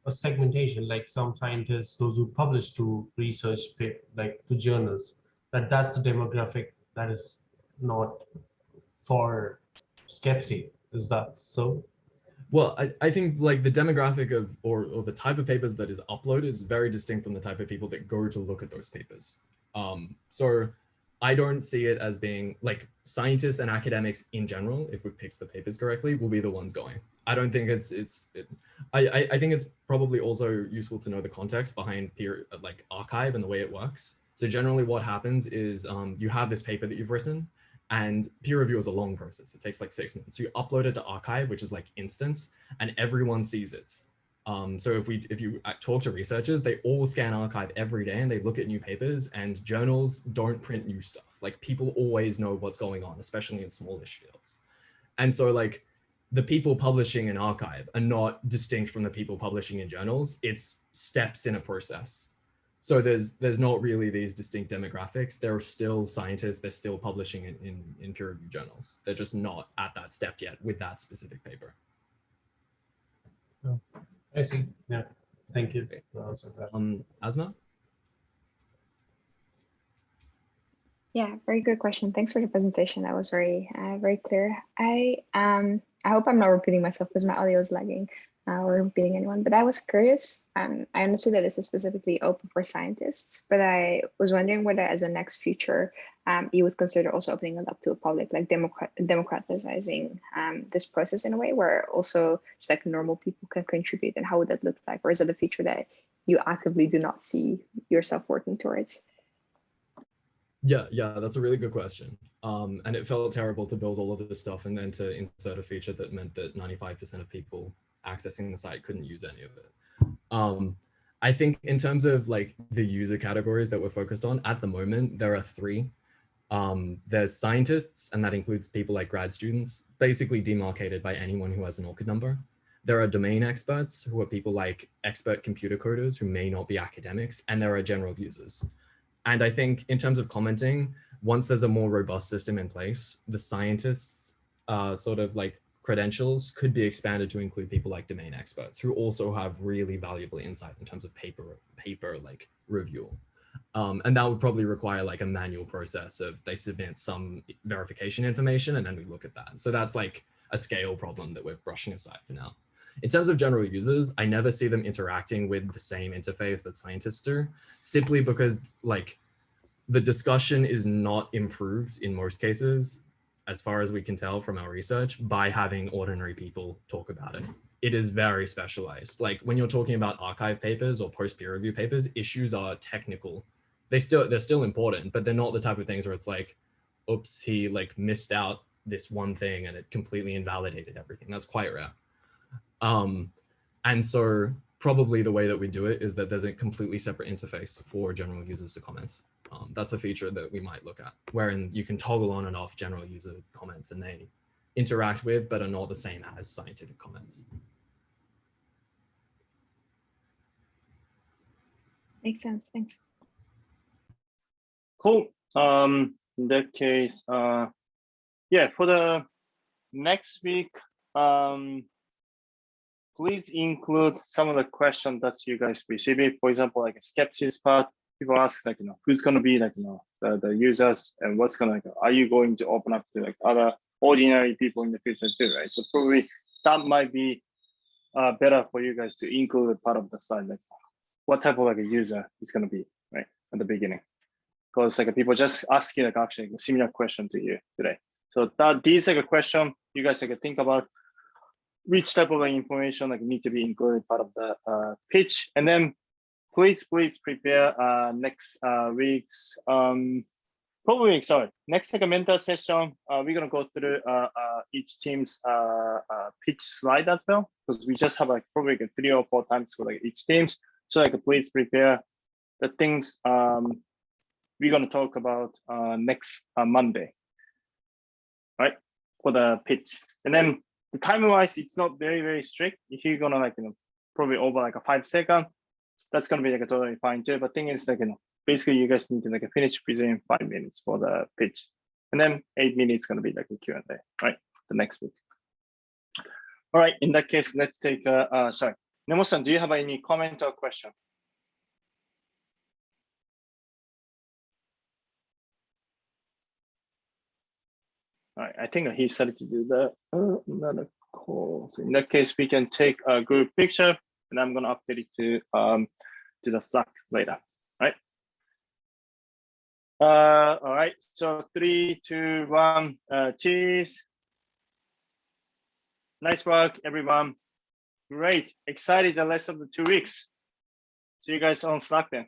a segmentation, like some scientists, those who publish to research, like to journals, that's the demographic that is not for Skepsi? Is that so? Well, I think like the demographic of or the type of papers that is uploaded is very distinct from the type of people that go to look at those papers. So I don't see it as being like scientists and academics in general, if we picked the papers correctly, will be the ones going. I don't think I think it's probably also useful to know the context behind like archive and the way it works. So generally what happens is you have this paper that you've written, and peer review is a long process. It takes like 6 months. So you upload it to archive, which is like instant, and everyone sees it. So if you talk to researchers, they all scan archive every day and they look at new papers, and journals don't print new stuff. Like people always know what's going on, especially in smallish fields. And so like the people publishing in archive are not distinct from the people publishing in journals. It's steps in a process. So there's not really these distinct demographics. There are still scientists, they're still publishing in peer reviewed journals. They're just not at that step yet with that specific paper. Oh, I see. Yeah. Thank you. Asma? Yeah, very good question. Thanks for the presentation. That was very clear. I hope I'm not repeating myself because my audio is lagging or repeating anyone, but I was curious. I understood that this is specifically open for scientists, but I was wondering whether as a next feature, you would consider also opening it up to a public, like democratizing this process in a way where also just like normal people can contribute, and how would that look like? Or is it a feature that you actively do not see yourself working towards? Yeah, that's a really good question. And it felt terrible to build all of this stuff and then to insert a feature that meant that 95% of people accessing the site couldn't use any of it. I think in terms of like the user categories that we're focused on at the moment, there are 3. There's scientists, and that includes people like grad students, basically demarcated by anyone who has an ORCID number. There are domain experts, who are people like expert computer coders who may not be academics, and there are general users. And I think in terms of commenting, once there's a more robust system in place, the scientists sort of like credentials could be expanded to include people like domain experts who also have really valuable insight in terms of paper like review. And that would probably require like a manual process of they submit some verification information and then we look at that. So that's like a scale problem that we're brushing aside for now. In terms of general users, I never see them interacting with the same interface that scientists do, simply because like the discussion is not improved in most cases, as far as we can tell from our research, by having ordinary people talk about it. It is very specialized. Like when you're talking about archive papers or post peer review papers, issues are technical. They're still important, but they're not the type of things where it's like, oops, he like missed out this one thing and it completely invalidated everything. That's quite rare. And so probably the way that we do it is that there's a completely separate interface for general users to comment. That's a feature that we might look at, wherein you can toggle on and off general user comments and they interact with, but are not the same as scientific comments. Makes sense, thanks. Cool. In that case, yeah, for the next week, please include some of the questions that you guys receiving. For example, like a skeptics part, people ask like, who's going to be like, the users and what's going to, are you going to open up to like other ordinary people in the future too, right? So probably that might be better for you guys to include a part of the slide, like what type of like a user is going to be, right, at the beginning. Because like people just asking like actually a similar question to you today. So that these like a question you guys like think about which type of information like need to be included part of the pitch, and then please prepare next week's probably next like a mentor session. We're gonna go through each team's pitch slide as well, because we just have like probably like 3 or 4 times for like each teams. So like please prepare the things we're going to talk about next Monday, right, for the pitch. And then the time wise, it's not very strict. If you're gonna like probably over like a 5 second, that's gonna be like a totally fine too. But thing is like basically you guys need to like finish presenting 5 minutes for the pitch, and then 8 minutes gonna be like a Q&A, right, the next week. All right, in that case, let's take sorry, Nemo-san, do you have any comment or question? All right, I think he started to do that. Another call. So in that case, we can take a group picture, and I'm gonna update it to the Slack later. All right. All right. So 3, 2, 1. Cheers. Nice work, everyone. Great. Excited the rest of the 2 weeks. See you guys on Slack then.